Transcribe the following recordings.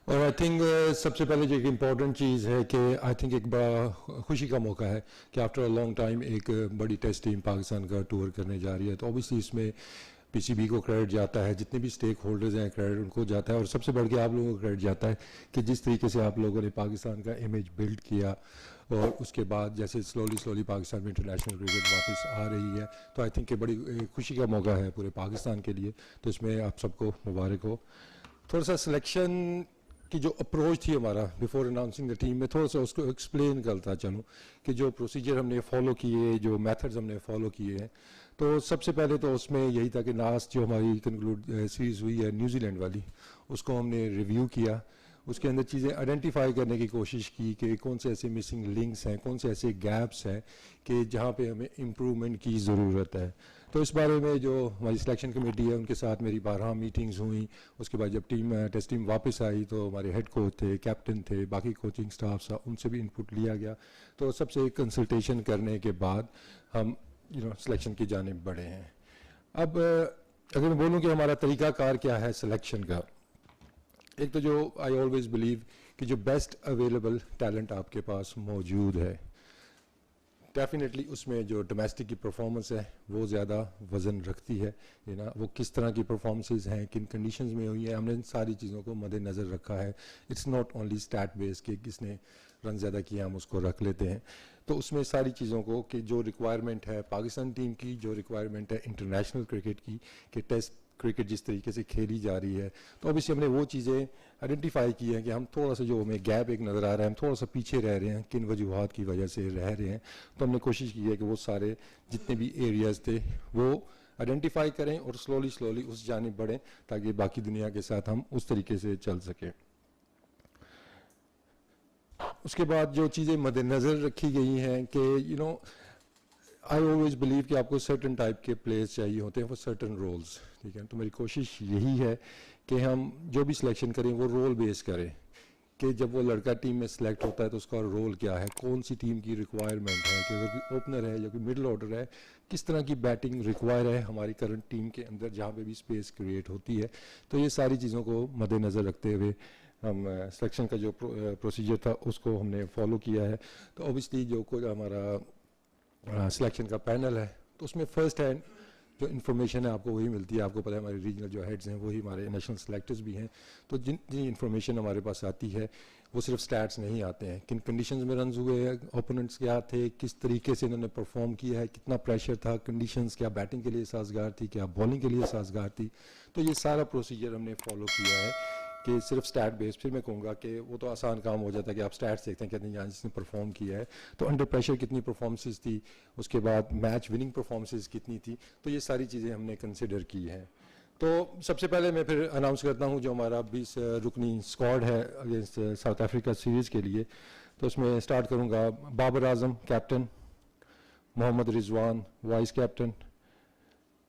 और I think सबसे पहले जो एक इम्पॉर्टेंट चीज़ है कि आई थिंक एक बड़ा खुशी का मौका है कि आफ्टर अ लॉन्ग टाइम एक बड़ी टेस्ट टीम पाकिस्तान का टूर करने जा रही है। तो ऑब्वियसली इसमें पीसीबी को क्रेडिट जाता है, जितने भी स्टेक होल्डर्स हैं क्रेडिट उनको जाता है, और सबसे बढ़ के आप लोगों को क्रेडिट जाता है कि जिस तरीके से आप लोगों ने पाकिस्तान का इमेज बिल्ड किया, और उसके बाद जैसे स्लोली पाकिस्तान में इंटरनेशनल क्रिकेट वापस आ रही है। तो आई थिंक बड़ी खुशी का मौका है पूरे पाकिस्तान के लिए। तो इसमें आप सबको मुबारक हो। थोड़ा सा सिलेक्शन की जो अप्रोच थी हमारा बिफोर अनाउंसिंग द टीम में, थोड़ा सा उसको एक्सप्लेन करता चलूँ कि जो प्रोसीजर हमने फॉलो किए, जो मेथड्स हमने फॉलो किए हैं। तो सबसे पहले तो उसमें यही था कि लास्ट जो हमारी कंक्लूड सीरीज़ हुई है न्यूजीलैंड वाली, उसको हमने रिव्यू किया। उसके अंदर चीज़ें आइडेंटिफाई करने की कोशिश की कि कौन से ऐसे मिसिंग लिंक्स हैं, कौन से ऐसे गैप्स हैं कि जहाँ पे हमें इम्प्रूवमेंट की ज़रूरत है। तो इस बारे में जो हमारी सिलेक्शन कमेटी है उनके साथ मेरी 12 मीटिंग्स हुई। उसके बाद जब टेस्ट टीम वापस आई तो हमारे हेड कोच थे, कैप्टन थे, बाकी कोचिंग स्टाफ था, उनसे भी इनपुट लिया गया। तो सबसे कंसल्टेशन करने के बाद हम सिलेक्शन की जानिब बढ़े हैं। अब अगर मैं बोलूँ कि हमारा तरीक़ाकार क्या है सिलेक्शन का, एक तो जो आई ऑलवेज बिलीव कि जो बेस्ट अवेलेबल टैलेंट आपके पास मौजूद है, डेफिनेटली उसमें जो डोमेस्टिक की परफॉर्मेंस है वो ज़्यादा वज़न रखती है। वो किस तरह की परफॉर्मेंसेस हैं, किन कंडीशंस में हुई है, हमने इन सारी चीज़ों को मद्देनज़र रखा है। It's not only stat base कि किसने रन ज़्यादा किया हम उसको रख लेते हैं। तो उसमें सारी चीज़ों को कि जो रिक्वायरमेंट है पाकिस्तान टीम की, जो रिक्वायरमेंट है इंटरनेशनल क्रिकेट की, कि टेस्ट क्रिकेट जिस तरीके से खेली जा रही है, तो ऑब्वियसली हमने वो चीज़ें आइडेंटिफाई की हैं कि हम थोड़ा सा जो हमें गैप एक नज़र आ रहा है, हम थोड़ा सा पीछे रह रहे हैं, किन वजूहात की वजह से रह रहे हैं। तो हमने कोशिश की है कि वो सारे जितने भी एरियाज़ थे वो आइडेंटिफाई करें और स्लोली उस जानिब बढ़ें ताकि बाकी दुनिया के साथ हम उस तरीके से चल सकें। उसके बाद जो चीज़ें मद्देनज़र रखी गई हैं कि आई ऑलवेज बिलीव कि आपको सर्टन टाइप के प्लेयर्स चाहिए होते हैं फॉर सर्टन रोल्स, ठीक है। तो मेरी कोशिश यही है कि हम जो भी सिलेक्शन करें वो रोल बेस करें, कि जब वो लड़का टीम में सिलेक्ट होता है तो उसका रोल क्या है, कौन सी टीम की रिक्वायरमेंट है, कि अगर कोई ओपनर है या कोई मिडिल ऑर्डर है, किस तरह की बैटिंग रिक्वायर है हमारी करंट टीम के अंदर जहाँ पे भी स्पेस क्रिएट होती है। तो ये सारी चीज़ों को मद्देनज़र रखते हुए हम सिलेक्शन का जो प्रोसीजर था उसको हमने फॉलो किया है। तो ऑब्वियसली जो कोई हमारा सिलेक्शन का पैनल है तो उसमें फर्स्ट हैंड जो इन्फॉर्मेशन है आपको वही मिलती है। आपको पता है हमारे रीजनल जो हेड्स हैं वही हमारे नेशनल सेलेक्टर्स भी हैं। तो जिन इन्फॉर्मेशन हमारे पास आती है वो सिर्फ स्टैट्स नहीं आते हैं, किन कंडीशंस में रन हुए हैं, ओपोनेंट्स क्या थे, किस तरीके से इन्होंने परफॉर्म किया है, कितना प्रेशर था, कंडीशंस क्या बैटिंग के लिए साजगार थी, क्या बॉलिंग के लिए साजगार थी। तो ये सारा प्रोसीजर हमने फॉलो किया है कि सिर्फ स्टैट बेस। फिर मैं कहूँगा कि वो तो आसान काम हो जाता है कि आप स्टैट्स देखते हैं कहते हैं यहाँ जिसने परफॉर्म किया है तो अंडर प्रेशर कितनी परफॉर्मेंसेस थी, उसके बाद मैच विनिंग परफॉर्मेंसेस कितनी थी। तो ये सारी चीज़ें हमने कंसिडर की हैं। तो सबसे पहले मैं फिर अनाउंस करता हूँ जो हमारा 20 रुकनी स्क्वाड है अगेंस्ट साउथ अफ्रीका सीरीज़ के लिए। तो उसमें स्टार्ट करूँगा Babar Azam captain, Mohammad Rizwan vice captain,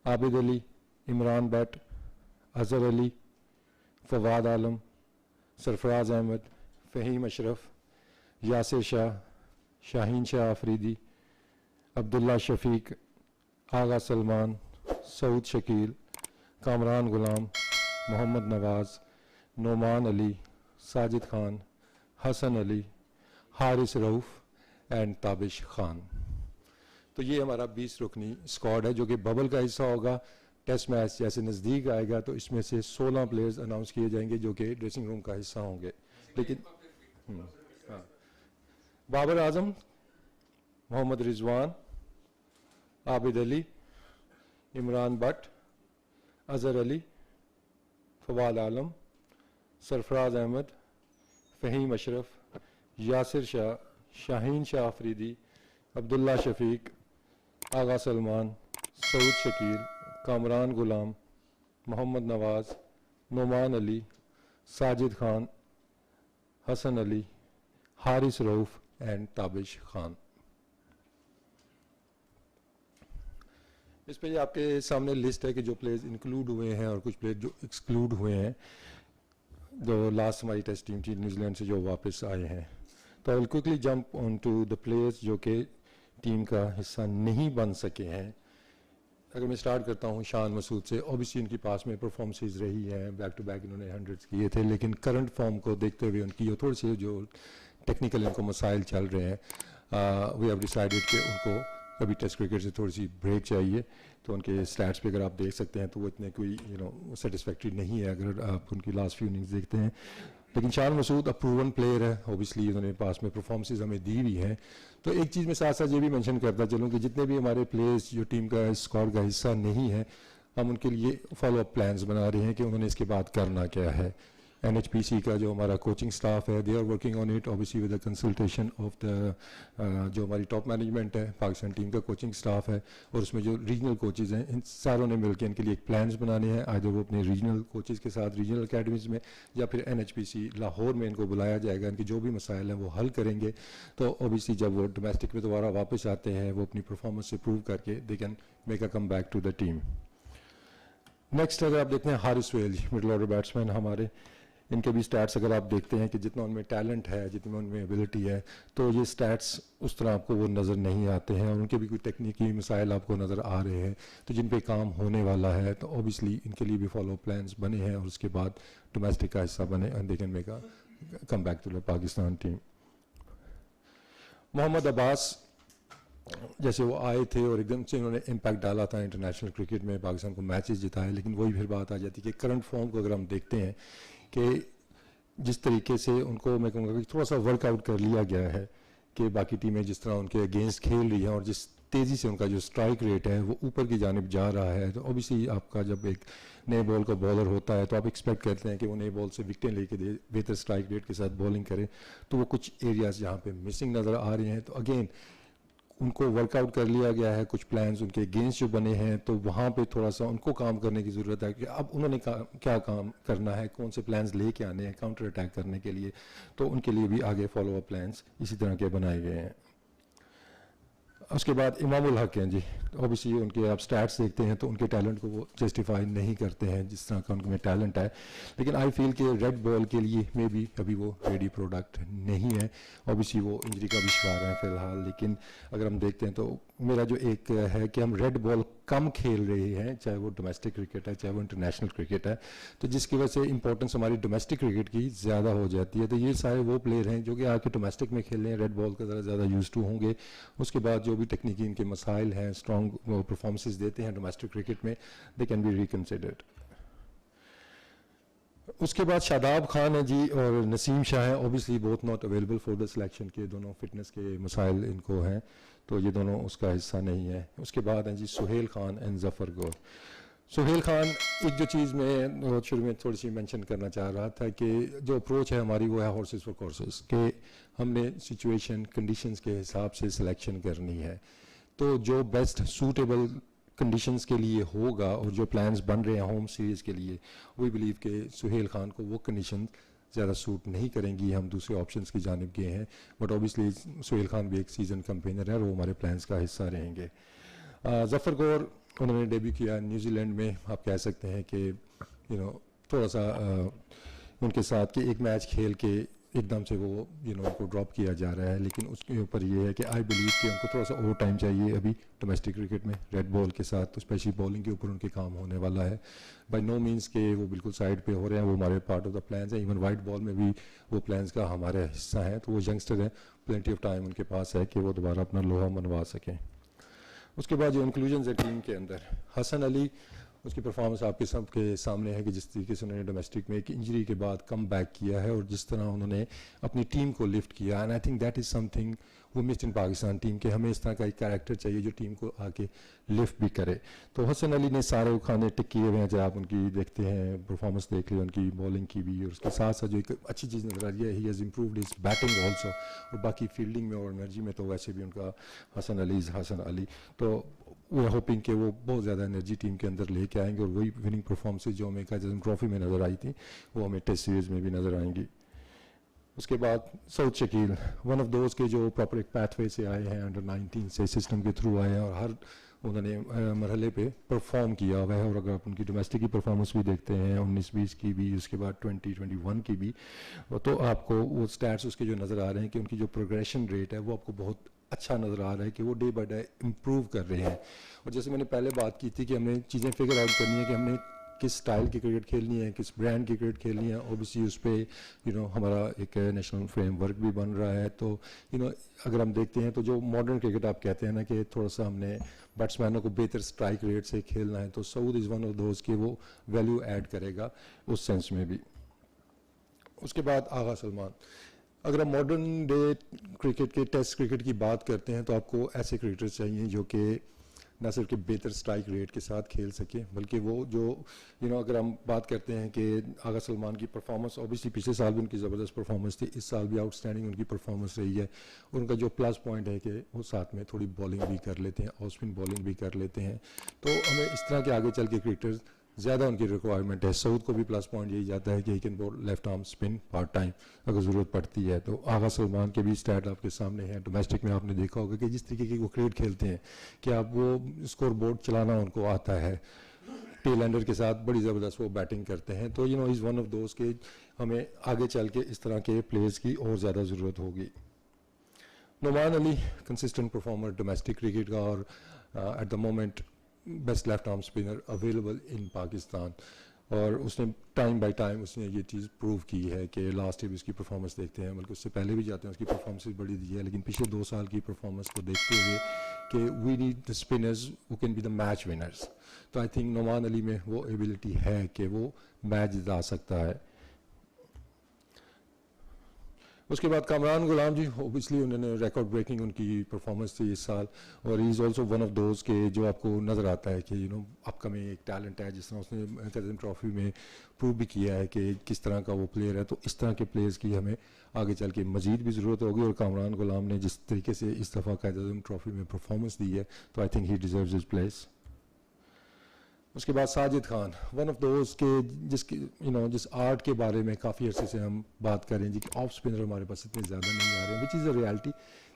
Abid Ali, Imran Bhatt, Azhar Ali, Fawad Alam, Sarfaraz Ahmed, Faheem Ashraf, Yasir Shah, Shaheen Shah Afridi, Abdullah Shafique, Agha Salman, Saud Shakeel, Kamran Ghulam, Mohammad Nawaz, Noman Ali, Sajid Khan, Hasan Ali, Haris Rauf and Tabish Khan. तो ये हमारा 20 रुकनी स्क्वाड है जो कि बबल का हिस्सा होगा। टेस्ट मैच जैसे नज़दीक आएगा तो इसमें से 16 प्लेयर्स अनाउंस किए जाएंगे जो कि ड्रेसिंग रूम का हिस्सा होंगे। लेकिन हाँ, बाबर आजम, मोहम्मद रिजवान, आबिद अली, इमरान भट्ट, अजहर अली, फवाद आलम, सरफराज अहमद, फ़हीम अशरफ, यासिर शाह, शाहीन शाह आफरीदी, अब्दुल्ला शफीक, आगा सलमान, सऊद शकील, कामरान गुलाम, मोहम्मद नवाज़, नोमान अली, साजिद खान, हसन अली, हारिस रऊफ़ एंड ताबिश खान। इस पे आपके सामने लिस्ट है कि जो प्लेयर्स इंक्लूड हुए हैं और कुछ प्लेयर जो एक्सक्लूड हुए हैं जो लास्ट हमारी टेस्ट टीम थी न्यूजीलैंड से जो वापस आए हैं। तो I will quickly jump on to the players जो कि टीम का हिस्सा नहीं बन सके हैं। अगर मैं स्टार्ट करता हूँ शान मसूद से, ऑब्वियसली इनकी पास में परफॉर्मेंसेस रही हैं, बैक टू बैक इन्होंने 100 किए थे, लेकिन करंट फॉर्म को देखते हुए उनकी जो थोड़ी सी जो टेक्निकल इनको मसाइल चल रहे हैं, वी हैव डिसाइडेड कि उनको अभी टेस्ट क्रिकेट से थोड़ी सी ब्रेक चाहिए। तो उनके स्टैट्स पे अगर आप देख सकते हैं तो वो इतने कोई सेटिस्फैक्ट्री नहीं है अगर आप उनकी लास्ट फ्यू इनिंग्स देखते हैं। लेकिन शान मसूद अप्रूवन प्लेयर है, ऑब्वियसली उन्होंने पास में परफॉर्मेंसेज हमें दी हुई हैं। तो एक चीज़ मैं साथ साथ ये भी मेंशन करता चलूँ कि जितने भी हमारे प्लेयर्स जो टीम का स्क्वाड का हिस्सा नहीं है, हम उनके लिए फॉलो अप प्लान्स बना रहे हैं कि उन्होंने इसके बाद करना क्या है। NHPC का जो हमारा कोचिंग स्टाफ है, they are working on it obviously with the consultation of the जो हमारी टॉप मैनेजमेंट है, पाकिस्तान टीम का कोचिंग स्टाफ है, और उसमें जो रीजनल कोचेज़ हैं, इन सारों ने मिलकर इनके लिए एक प्लान्स बनाने हैं। आइदर वो अपने रीजनल कोचेज़ के साथ रीजनल अकेडमीज़ में, या फिर NHPC लाहौर में इनको बुलाया जाएगा, इनके जो भी मसाइल हैं वो हल करेंगे। तो ऑब्वियसली जब वो डोमेस्टिक में दोबारा वापस आते हैं, वो अपनी परफॉर्मेंस से प्रूव करके they can make a come back to the team. Next अगर आप देखते हैं Haris Suhail, middle order batsman हमारे, इनके भी स्टैट्स अगर आप देखते हैं कि जितना उनमें टैलेंट है, जितनी उनमें एबिलिटी है, तो ये स्टैट्स उस तरह आपको वो नज़र नहीं आते हैं, और उनके भी कोई टेक्निकी मसाइल आपको नज़र आ रहे हैं, तो जिन पे काम होने वाला है। तो ऑब्वियसली इनके लिए भी फॉलो प्लान्स बने हैं, और उसके बाद डोमेस्टिक का हिस्सा बने, and they can make a come back to the Pakistan team. Mohammad Abbas जैसे वो आए थे और एकदम से उन्होंने इम्पैक्ट डाला था इंटरनेशनल क्रिकेट में, पाकिस्तान को मैचेस जिताए, लेकिन वही फिर बात आ जाती है कि करंट फॉर्म को अगर हम देखते हैं कि जिस तरीके से उनको मैं कहूँगा कि थोड़ा सा वर्कआउट कर लिया गया है कि बाकी टीमें जिस तरह उनके अगेंस्ट खेल रही हैं, और जिस तेज़ी से उनका जो स्ट्राइक रेट है वो ऊपर की जानिब जा रहा है, तो ऑब्वियसली आपका जब एक नए बॉल का बॉलर होता है तो आप एक्सपेक्ट करते हैं कि वो नए बॉल से विकेटें लेके दे, बेहतर स्ट्राइक रेट के साथ बॉलिंग करे। तो वो कुछ एरियाज जहाँ पे मिसिंग नज़र आ रहे हैं, तो अगेन उनको वर्कआउट कर लिया गया है, कुछ प्लान्स उनके अगेंस्ट जो बने हैं, तो वहाँ पे थोड़ा सा उनको काम करने की ज़रूरत है कि अब उन्होंने क्या काम करना है, कौन से प्लान्स लेके आने हैं काउंटर अटैक करने के लिए। तो उनके लिए भी आगे फॉलो अप प्लान्स इसी तरह के बनाए गए हैं। उसके बाद इमामुल हक हैं जी, ऑब्वियसली उनके आप स्टैट्स देखते हैं तो उनके टैलेंट को वो जस्टिफाई नहीं करते हैं जिस तरह का उनमें टैलेंट है, लेकिन आई फील कि रेड बॉल के लिए मे बी अभी वो रेडी प्रोडक्ट नहीं है। ऑब्वियसली वो इंजरी का भी शिकार है फिलहाल, लेकिन अगर हम देखते हैं तो मेरा जो एक है कि हम रेड बॉल कम खेल रहे हैं, चाहे वो डोमेस्टिक क्रिकेट है चाहे वो इंटरनेशनल क्रिकेट है, तो जिसकी वजह से इंपॉर्टेंस हमारी डोमेस्टिक क्रिकेट की ज़्यादा हो जाती है। तो ये सारे वो प्लेयर हैं जो कि आके डोमेस्टिक में खेल रहे हैं, रेड बॉल का ज़्यादा यूज टू होंगे। उसके बाद जो भी टेक्निकी इनके मसाइल हैं, स्ट्रॉन्ग परफॉर्मेंसेस देते हैं डोमेस्टिक क्रिकेट में, दे कैन बी रिकन्सिडर्ड। उसके बाद शादाब खान है जी और नसीम शाह है, obviously both not available for the selection के, दोनों फिटनेस के मसाइल इनको हैं, तो ये दोनों उसका हिस्सा नहीं है। उसके बाद हैं जी सुहेल खान एंड जफ़र गौर। सुहेल खान, एक जो चीज़ मैं शुरू में थोड़ी सी मेंशन करना चाह रहा था कि जो अप्रोच है हमारी वो है हॉर्सेस फॉर कोर्सेस, कि हमने सिचुएशन कंडीशंस के हिसाब से सिलेक्शन करनी है। तो जो बेस्ट सूटेबल कंडीशंस के लिए होगा और जो प्लान्स बन रहे हैं होम सीरीज़ के लिए, वी बिलीव कि सुहेल खान को वो कंडीशन ज़्यादा सूट नहीं करेंगी, हम दूसरे ऑप्शंस की जानिब गए हैं। बट ऑब्वियसली सुहेल खान भी एक सीज़न कैंपेनर है और वो हमारे प्लान्स का हिस्सा रहेंगे। जफ़र गौर, उन्होंने डेब्यू किया न्यूजीलैंड में, आप कह सकते हैं कि थोड़ा सा उनके साथ कि एक मैच खेल के एकदम से वो उनको ड्रॉप किया जा रहा है, लेकिन उसके ऊपर ये है कि आई बिलीव कि उनको थोड़ा सा ओवर टाइम चाहिए अभी डोमेस्टिक क्रिकेट में रेड बॉल के साथ, तो स्पेशली बॉलिंग के ऊपर उनके काम होने वाला है। बाय नो मीन्स के वो बिल्कुल साइड पे हो रहे हैं, वो हमारे पार्ट ऑफ द प्लान्स है। इवन वाइट बॉल में भी वो प्लान्स का हमारा हिस्सा है, तो वो यंगस्टर हैं, प्लेंटी ऑफ टाइम उनके पास है कि वो दोबारा अपना लोहा मनवा सकें। उसके बाद जो इंक्लूजन है टीम के अंदर, हसन अली, उसकी परफॉर्मेंस आपके सबके सामने है कि जिस तरीके से उन्होंने डोमेस्टिक में एक इंजरी के बाद कम बैक किया है और जिस तरह उन्होंने अपनी टीम को लिफ्ट किया, and I think that is something वो मिस्ड इन पाकिस्तान टीम के। हमें इस तरह का एक कैरेक्टर चाहिए जो टीम को आके लिफ्ट भी करे। तो हसन अली ने सारे खाने टिक किए हुए हैं, जब आप उनकी देखते हैं परफॉर्मेंस देख लिया उनकी बॉलिंग की भी, और उसके साथ साथ जो एक अच्छी चीज़ नजर आ रही है, he has improved his batting also, और बाकी फील्डिंग में और एनर्जी में तो वैसे भी उनका हसन अली। तो वी आर होपिंग कि वो बहुत ज़्यादा एनर्जी टीम के अंदर लेके आएंगे, और वही विनिंग परफॉर्मेंसेज जो हमें काज़म ट्रॉफी में नज़र आई थी वो हमें टेस्ट सीरीज़ में भी नज़र आएंगी। उसके बाद सऊद शकील, वन ऑफ दोस्त के जो प्रॉपर एक पैथवे से आए हैं, अंडर 19 से सिस्टम के थ्रू आए हैं, और हर उन्होंने मरहले पे परफॉर्म किया हुआ है। और अगर आप उनकी डोमेस्टिक की परफॉर्मेंस भी देखते हैं 19-20 की भी, उसके बाद 20-21 की भी, तो आपको वो स्टैट्स उसके जो नज़र आ रहे हैं कि उनकी जो प्रोग्रेशन रेट है वो आपको बहुत अच्छा नज़र आ रहा है कि वो डे बाय डे इम्प्रूव कर रहे हैं। और जैसे मैंने पहले बात की थी कि हमने चीज़ें फिगर आउट करनी है कि हमने किस स्टाइल की क्रिकेट खेलनी है, किस ब्रांड की क्रिकेट खेलनी है। ऑब्वियसली उस पर हमारा एक नेशनल फ्रेमवर्क भी बन रहा है। तो अगर हम देखते हैं तो जो मॉडर्न क्रिकेट आप कहते हैं ना कि थोड़ा सा हमने बैट्समैनों को बेहतर स्ट्राइक रेट से खेलना है, तो Saud is one of those कि वो वैल्यू ऐड करेगा उस सेंस में भी। उसके बाद आगा सलमान, अगर हम मॉडर्न डे क्रिकेट के टेस्ट क्रिकेट की बात करते हैं तो आपको ऐसे क्रिकेटर्स चाहिए जो कि न सिर्फ कि बेहतर स्ट्राइक रेट के साथ खेल सके, बल्कि वो जो अगर हम बात करते हैं कि आगा सलमान की परफॉर्मेंस, ऑब्वियसली पिछले साल भी उनकी ज़बरदस्त परफॉर्मेंस थी, इस साल भी आउटस्टैंडिंग उनकी परफॉर्मेंस रही है। उनका जो प्लस पॉइंट है कि वो साथ में थोड़ी बॉलिंग भी कर लेते हैं, ऑफ स्पिन बॉलिंग भी कर लेते हैं। तो हमें इस तरह के आगे चल के क्रिकेटर्स ज़्यादा उनकी रिक्वायरमेंट है। सऊद को भी प्लस पॉइंट यही जाता है कि he can ball left arm spin part time अगर ज़रूरत पड़ती है। तो आगा सलमान के भी स्टैट आपके सामने हैं। डोमेस्टिक में आपने देखा होगा कि जिस तरीके की वो क्रिकेट खेलते हैं कि आप वो स्कोर बोर्ड चलाना उनको आता है, टेल एंडर के साथ बड़ी ज़बरदस्त वो बैटिंग करते हैं। तो इज़ वन ऑफ दोज के हमें आगे चल के इस तरह के प्लेयर्स की और ज़्यादा ज़रूरत होगी। Noman Ali consistent performer domestic cricket का और at the moment best left arm spinner available in Pakistan, और उसने टाइम बाय टाइम उसने ये चीज़ प्रूव की है कि लास्ट ईयर भी उसकी परफॉर्मेंस देखते हैं, बल्कि उससे पहले भी जाते हैं उसकी परफॉर्मेंस बड़ी दी है, लेकिन पिछले 2 साल की परफॉर्मेंस को देखते हुए कि we need the spinners who can be the match winners. तो आई थिंक नुमान अली में वो एबिलिटी है कि वो मैच जिता सकता है। उसके बाद कामरान गुलाम जी, ओबियसली उन्होंने रिकॉर्ड ब्रेकिंग उनकी परफॉर्मेंस थी इस साल, और he is also one of those के जो आपको नज़र आता है कि अपकमिंग एक टैलेंट है, जिस तरह उसने कज़न ट्रॉफी में प्रूव भी किया है कि किस तरह का वो प्लेयर है। तो इस तरह के प्लेयर्स की हमें आगे चल के मज़ीद भी ज़रूरत होगी, और कामरान गुलाम ने जिस तरीके से इस दफ़ा कज़न ट्रॉफी में परफॉर्मेंस दी है, तो I think he deserves his place. उसके बाद Sajid Khan, one of those के जिस आर्ट के बारे में काफ़ी अरसे से हम बात कर रहे हैं जी कि ऑफ स्पिनर हमारे पास इतने ज़्यादा नहीं आ रहे हैं, विच इज़ अ रियलिटी।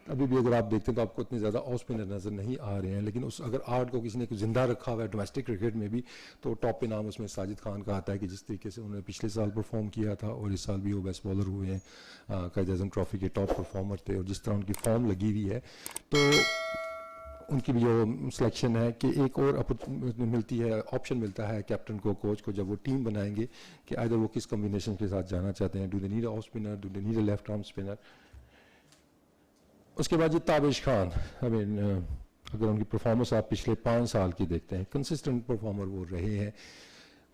अभी भी अगर आप देखते हैं तो आपको इतने ज़्यादा ऑफ स्पिनर नज़र नहीं आ रहे हैं, लेकिन उस अगर आर्ट को किसी ने ज़िंदा रखा हुआ है डोमेस्टिक क्रिकेट में भी, तो टॉप पे नाम उसमें साजिद खान का आता है कि जिस तरीके से उन्होंने पिछले साल परफॉर्म किया था, और इस साल भी वो बेस्ट बॉलर हुए हैं, कायद-ए-आज़म ट्रॉफी के टॉप परफॉर्मर थे, और जिस तरह उनकी फॉर्म लगी हुई है, तो उनकी भी जो सिलेक्शन है कि एक और मिलती है, ऑप्शन मिलता है कैप्टन को, कोच को, जब वो टीम बनाएंगे कि आइदर वो किस कॉम्बिनेशन के साथ जाना चाहते हैं, do they need off spinner, do they need a left arm spinner. उसके बाद ये ताबिश खान, अगर उनकी परफॉर्मेंस आप पिछले 5 साल की देखते हैं, कंसिस्टेंट परफॉर्मर वो रहे हैं।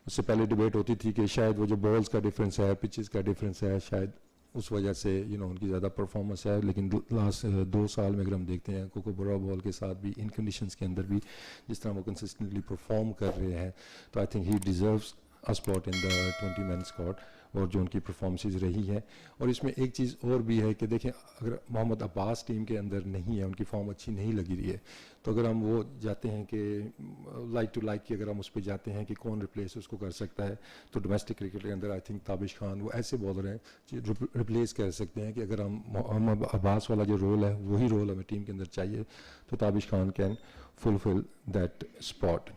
उससे पहले डिबेट होती थी कि शायद वो जो बॉल्स का डिफरेंस है, पिचेस का डिफरेंस है, शायद उस वजह से उनकी ज़्यादा परफॉर्मेंस है, लेकिन लास्ट 2 साल में अगर हम देखते हैं कोकोबरा बॉल के साथ भी, इन कंडीशंस के अंदर भी जिस तरह वो कंसिस्टेंटली परफॉर्म कर रहे हैं, तो I think he deserves a spot in the 20 man squad, और जो उनकी परफॉर्मेंसेज रही है। और इसमें एक चीज़ और भी है कि देखें, अगर मोहम्मद अब्बास टीम के अंदर नहीं है, उनकी फॉर्म अच्छी नहीं लगी रही है, तो अगर हम वो जाते हैं कि लाइक टू लाइक की अगर हम उस पर जाते हैं कि कौन रिप्लेस उसको कर सकता है, तो डोमेस्टिक क्रिकेट के अंदर आई थिंक ताबिश खान वो ऐसे बॉलर हैं जो रिप्लेस कर सकते हैं कि अगर हम मोहम्मद अब्बास वाला जो रोल है वही रोल हमें टीम के अंदर चाहिए, तो Tabish Khan can fulfil that spot.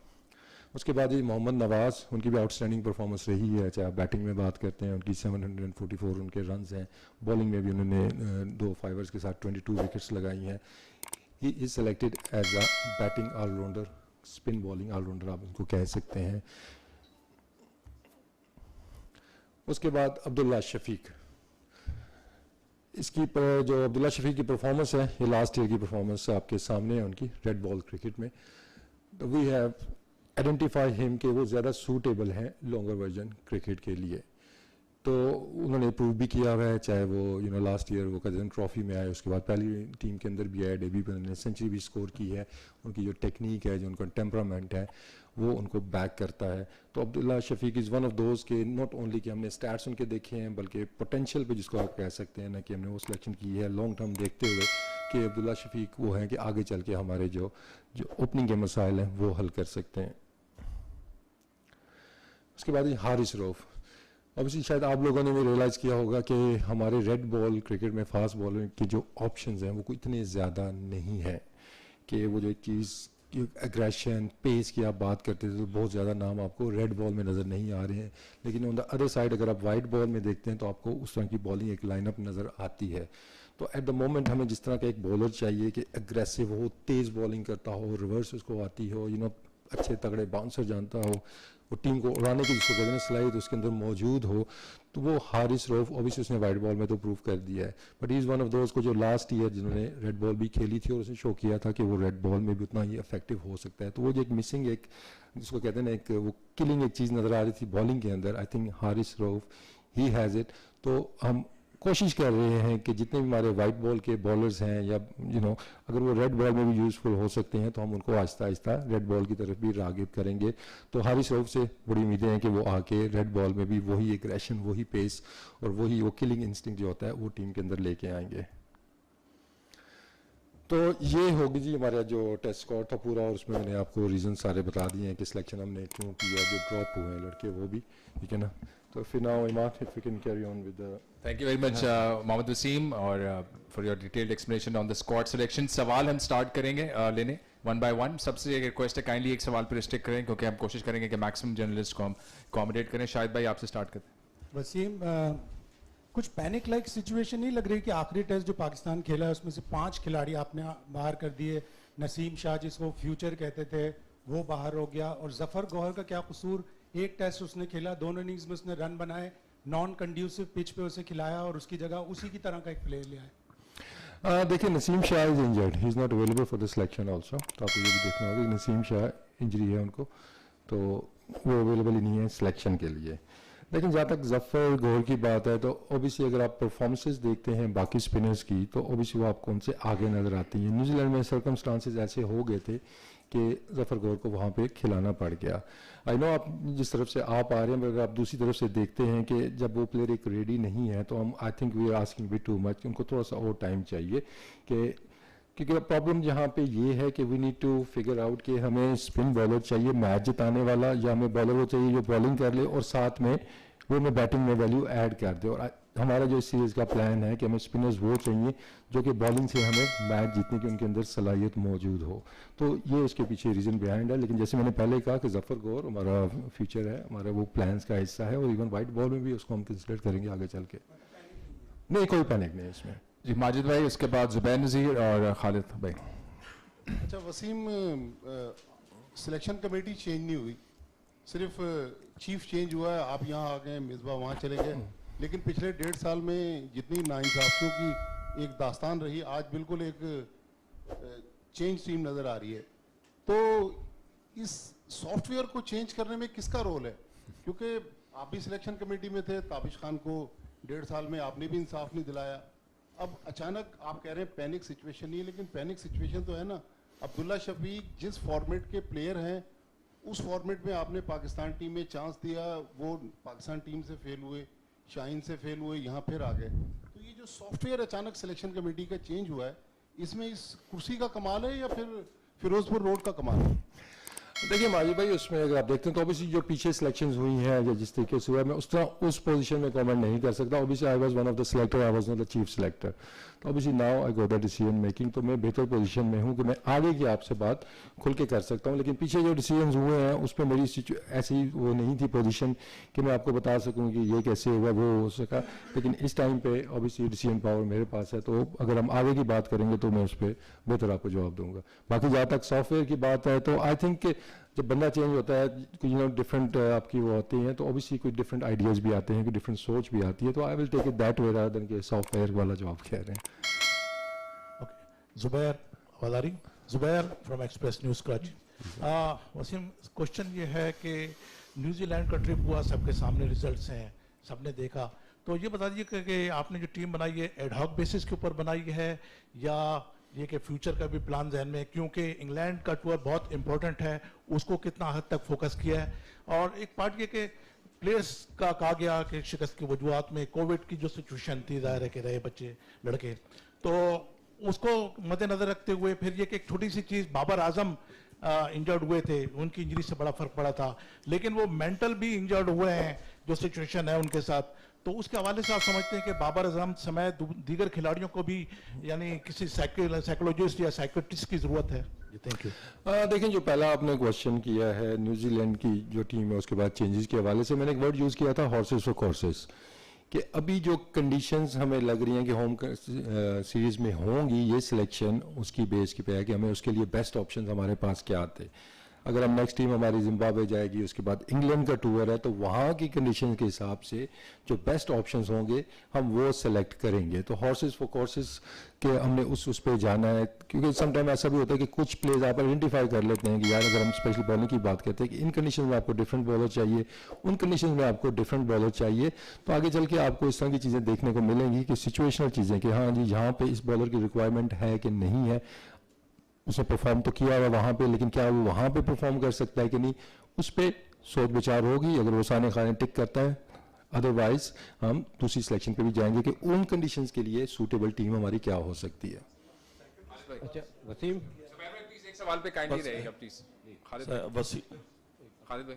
उसके बाद ये मोहम्मद नवाज़, उनकी भी आउटस्टैंडिंग परफॉर्मेंस रही है, चाहे आप बैटिंग में बात करते हैं, उनकी 744 उनके रन्स हैं, बॉलिंग में भी उन्होंने 2 5 के साथ 22 विकेट्स लगाई हैं। He is selected as a batting allrounder, spin bowling allrounder आप उनको कह सकते हैं। उसके बाद अब्दुल्ला शफीक, इसकी जो अब्दुल्ला शफीक की परफॉर्मेंस है, ये लास्ट ईयर की परफॉर्मेंस आपके सामने है उनकी रेड बॉल क्रिकेट में। वी हैव आइडेंटिफाई हिम कि वो ज़्यादा सूटेबल हैं लॉन्गर वर्जन क्रिकेट के लिए, तो उन्होंने प्रूव भी किया हुआ है, चाहे वो लास्ट ईयर वो कज़न ट्रॉफी में आए, उसके बाद पहली टीम के अंदर भी आए, डेब्यू पर उन्होंने सेंचुरी भी स्कोर की है। उनकी जो टेक्निक है, जो उनका टेम्परामेंट है, वो उनको बैक करता है। तो Abdullah Shafique is one of those के नॉट ओनली कि हमने स्टैट्स उनके देखे हैं, बल्कि पोटेंशियल पे जिसको आप कह सकते हैं ना, कि हमने वो सिलेक्शन की है लॉन्ग टर्म देखते हुए कि अब्दुल्ला शफीक वो हैं कि आगे चल के हमारे जो ओपनिंग के मसाइल हैं वो हल कर सकते हैं। उसके बाद हारिस रऊफ, ऑब्वियसली शायद आप लोगों ने भी रियलाइज़ किया होगा कि हमारे रेड बॉल क्रिकेट में फास्ट बॉलर के जो ऑप्शंस हैं वो कोई इतने ज़्यादा नहीं है कि वो जो एक चीज़ एग्रेशन पेस की आप बात करते थे तो बहुत ज़्यादा नाम आपको रेड बॉल में नज़र नहीं आ रहे हैं, लेकिन ऑन द अदर साइड अगर आप वाइट बॉल में देखते हैं तो आपको उस तरह की बॉलिंग एक लाइनअप नज़र आती है। तो एट द मोमेंट हमें जिस तरह का एक बॉलर चाहिए कि एग्रेसिव हो, तेज़ बॉलिंग करता हो, रिवर्स उसको आती हो, अच्छे तगड़े बाउंसर जानता हो, वो टीम को उड़ाने की जिसको कहते हैं सलाहियत उसके अंदर मौजूद हो, तो वो हारिस रऊफ ऑब्वियसली उसने वाइट बॉल में तो प्रूव कर दिया है। But is one of those को जो लास्ट ईयर जिन्होंने रेड बॉल भी खेली थी और उसने शो किया था कि वो रेड बॉल में भी उतना ही इफेक्टिव हो सकता है। तो वो जो एक मिसिंग एक जिसको कहते हैं ना एक वो किलिंग एक चीज़ नज़र आ रही थी बॉलिंग के अंदर, I think Haris Rauf he has it. तो हम कोशिश कर रहे हैं कि जितने भी हमारे वाइट बॉल के बॉलर्स हैं या अगर वो रेड बॉल में भी यूज़फुल हो सकते हैं तो हम उनको आहिस्ता आहिस्ता रेड बॉल की तरफ भी रागिब करेंगे। तो हारिस रऊफ से बड़ी उम्मीदें हैं कि वो आके रेड बॉल में भी वही एग्रेशन, वही पेस और वही वो किलिंग इंस्टिंक्ट जो होता है वो टीम के अंदर लेके आएंगे। तो ये होगी जी हमारा जो टेस्ट स्कोर था पूरा, और उसमें मैंने आपको रीज़न सारे बता दिए हैं कि सिलेक्शन हमने क्यों किया, जो ड्रॉप हुए हैं लड़के वो भी, ठीक है ना। तो फिर now Imad if we can carry on with the Thank you very much, Mohammad Waseem, और for your detailed explanation on the squad selection. सवाल हम start करेंगे लेने one by one. सबसे एक रिक्वेस्ट है काइंडली एक सवाल पर रिस्ट्रिक्ट करें क्योंकि हम कोशिश करेंगे कि मैक्सिमम जर्नलिस्ट को हम अकोमोडेट करें। शायद भाई आपसे स्टार्ट करते हैं। वसीम, कुछ पैनिक लाइक सिचुएशन नहीं लग रही कि आखिरी टेस्ट जो पाकिस्तान खेला है उसमें से 5 खिलाड़ी आपने बाहर कर दिए। नसीम शाह जिसको फ्यूचर कहते थे वो बाहर हो गया, और जफर गौहर का क्या कसूर, एक टेस्ट उसने खेला, दोनों इनिंग्स में उसने रन बनाए, नॉन कंड्यूसिव पिच पे उसे खिलाया और उसकी जगह उसी की तरह का एक प्लेयर लिया है। देखिए Naseem Shah is injured, he is not available for the selection also. तो आपको ये भी देखना होगा कि नसीम शाह इंजरी है उनको, तो वो अवेलेबल ही नहीं है सिलेक्शन के लिए। लेकिन जहाँ तक जफ़र गौहर की बात है तो ओबियसली अगर आप परफॉर्मेंसेस देखते हैं बाकी स्पिनर्स की तो ओबियसली वो आपको उनसे आगे नज़र आती हैं। न्यूजीलैंड में सर्कमस्टांसेस ऐसे हो गए थे कि जफ़र गौहर को वहाँ पे खिलाना पड़ गया। आई नो आप जिस तरफ से आप आ रहे हैं, मगर आप दूसरी तरफ से देखते हैं कि जब वो प्लेयर एक रेडी नहीं है तो हम I think we are asking bit too much, उनको थोड़ा सा और टाइम चाहिए कि क्योंकि प्रॉब्लम यहाँ पे ये है कि we need to figure out कि हमें स्पिन बॉलर चाहिए मैच जिताने वाला, या हमें बॉलर वो चाहिए जो बॉलिंग कर ले और साथ में वो हमें बैटिंग में वैल्यू ऐड कर दे। और हमारा जो इस सीरीज़ का प्लान है कि हमें स्पिनर्स वो चाहिए जो कि बॉलिंग से हमें मैच जीतने की उनके अंदर सलाहियत मौजूद हो। तो ये उसके पीछे रीज़न बिहाइंड है। लेकिन जैसे मैंने पहले कहा कि जफ़र गौहर हमारा फ्यूचर है, हमारा वो प्लान्स का हिस्सा है, और इवन वाइट बॉल में भी उसको हम कंसिडर करेंगे आगे चल के। नहीं, कोई पैनिक नहीं इसमें जी। माजिद भाई, उसके बाद जुबैर नज़ीर और खालिद भाई। अच्छा वसीम, सिलेक्शन कमेटी चेंज नहीं हुई, सिर्फ चीफ चेंज हुआ है, आप यहाँ आ गए, मिसबा वहाँ चले गए, लेकिन पिछले 1.5 साल में जितनी नाइंसाफियों की एक दास्तान रही, आज बिल्कुल एक चेंज टीम नज़र आ रही है। तो इस सॉफ्टवेयर को चेंज करने में किसका रोल है? क्योंकि आप भी सिलेक्शन कमेटी में थे, ताबिश खान को 1.5 साल में आपने भी इंसाफ नहीं दिलाया। अब अचानक आप कह रहे हैं पैनिक सिचुएशन नहीं है, लेकिन पैनिक सिचुएशन तो है ना। अब्दुल्ला शफीक जिस फॉर्मेट के प्लेयर हैं उस फॉर्मेट में आपने पाकिस्तान टीम में चांस दिया, वो पाकिस्तान टीम से फेल हुए, शाहीन से फेल हुए, यहाँ फिर आ गए। तो ये जो सॉफ्टवेयर अचानक सिलेक्शन कमेटी का चेंज हुआ है, इसमें इस कुर्सी का कमाल है या फिर फिरोजपुर रोड का कमाल है? देखिए माजिद भाई, उसमें अगर आप देखते हैं तो ऑब्वियसली जो पीछे सिलेक्शंस हुई हैं या जिस तरीके से हुआ, मैं उस पोजीशन में कमेंट नहीं कर सकता। Obviously I was one of the selector, I was not the chief selector. तो obviously now I got the decision making, तो मैं बेहतर पोजीशन में हूँ कि मैं आगे की आपसे बात खुल के कर सकता हूँ। लेकिन पीछे जो डिसीजन हुए हैं उस पर मेरी ऐसी वो नहीं थी पोजीशन कि मैं आपको बता सकूँ कि ये कैसे हुआ, वो हो सका। लेकिन इस टाइम पे ऑब्वियसली डिसीजन पावर मेरे पास है, तो अगर हम आगे की बात करेंगे तो मैं उस पर बेहतर आपको जवाब दूंगा। बाकी जहाँ तक सॉफ्टवेयर की बात है तो आई थिंक जब बंदा चेंज होता है डिफरेंट आपकी वो होती हैं, तो ऑब्वियसली कोई डिफरेंट आइडियाज भी आते हैं, कोई डिफरेंट सोच भी आती है। तो I will take it that way rather than कि सॉफ्टवेयर वाला जो आप कह रहे हैं। Zubair Wadari, Zubair from Express News Karachi. Wasim, question ये है कि न्यूजीलैंड का ट्रिप हुआ, सबके सामने रिजल्ट्स हैं, सबने देखा, तो ये बता दीजिए कि आपने जो टीम बनाई है एडहॉक बेसिस के ऊपर बनाई है या ये कि फ्यूचर का भी प्लान जहन में, क्योंकि इंग्लैंड का टूर बहुत इंपॉर्टेंट है, उसको कितना हद तक फोकस किया है? और एक पार्ट ये कि प्लेयर्स का कहा गया कि शिकस्त की वजूहत में कोविड की जो सिचुएशन थी, ज़ाहिर है कि रहे बच्चे लड़के, तो उसको मद्देनजर रखते हुए फिर ये कि एक छोटी सी चीज़, बाबर आजम इंजर्ड हुए थे, उनकी इंजरी से बड़ा फर्क पड़ा था, लेकिन वो मेंटल भी इंजर्ड हुए हैं जो सिचुएशन है उनके साथ, तो उसके हवाले से आप समझते हैं कि बाबर आजम समेत दीगर खिलाड़ियों को भी यानी किसी साइकोलॉजिस्ट या साइकोट्रिस्ट की ज़रूरत है? Thank you. देखें, जो पहला आपने क्वेश्चन किया है न्यूजीलैंड की जो टीम है उसके बाद चेंजेस के हवाले से, मैंने एक वर्ड यूज़ किया था हॉर्सेस फॉर कोर्सेस, कि अभी जो कंडीशंस हमें लग रही हैं कि होम सीरीज़ में होंगी, ये सिलेक्शन उसकी बेस पे है कि हमें उसके लिए बेस्ट ऑप्शन हमारे पास क्या आते। अगर हम नेक्स्ट टीम हमारी जिम्बाब्वे जाएगी, उसके बाद इंग्लैंड का टूर है, तो वहाँ की कंडीशन के हिसाब से जो बेस्ट ऑप्शंस होंगे हम वो सेलेक्ट करेंगे। तो हॉर्सेस फॉर कोर्सेस के हमने उस पे जाना है, क्योंकि समटाइम ऐसा भी होता है कि कुछ प्लेयर्स आप आइडेंटिफाई कर लेते हैं कि यार अगर हम स्पेशली बॉलिंग की बात करते हैं कि इन कंडीशन में आपको डिफरेंट बॉलर चाहिए, उन कंडीशन में आपको डिफरेंट बॉलर चाहिए, तो आगे चल के आपको इस तरह की चीज़ें देखने को मिलेंगी कि सिचुएशनल चीज़ें कि हाँ जी यहाँ पे इस बॉलर की रिक्वायरमेंट है कि नहीं है, उसने परफॉर्म तो किया है वहाँ पे, लेकिन क्या वो वहाँ पे परफॉर्म कर सकता है कि नहीं, उस पर सोच विचार होगी। अगर वो साने खाने टिक करता है, अदरवाइज हम दूसरी सिलेक्शन पे भी जाएंगे कि उन कंडीशंस के लिए सूटेबल टीम हमारी क्या हो सकती है। अच्छा वसीम, प्लीज एक सवाल पे काइंडली रहेगा प्लीज। खालिद भाई,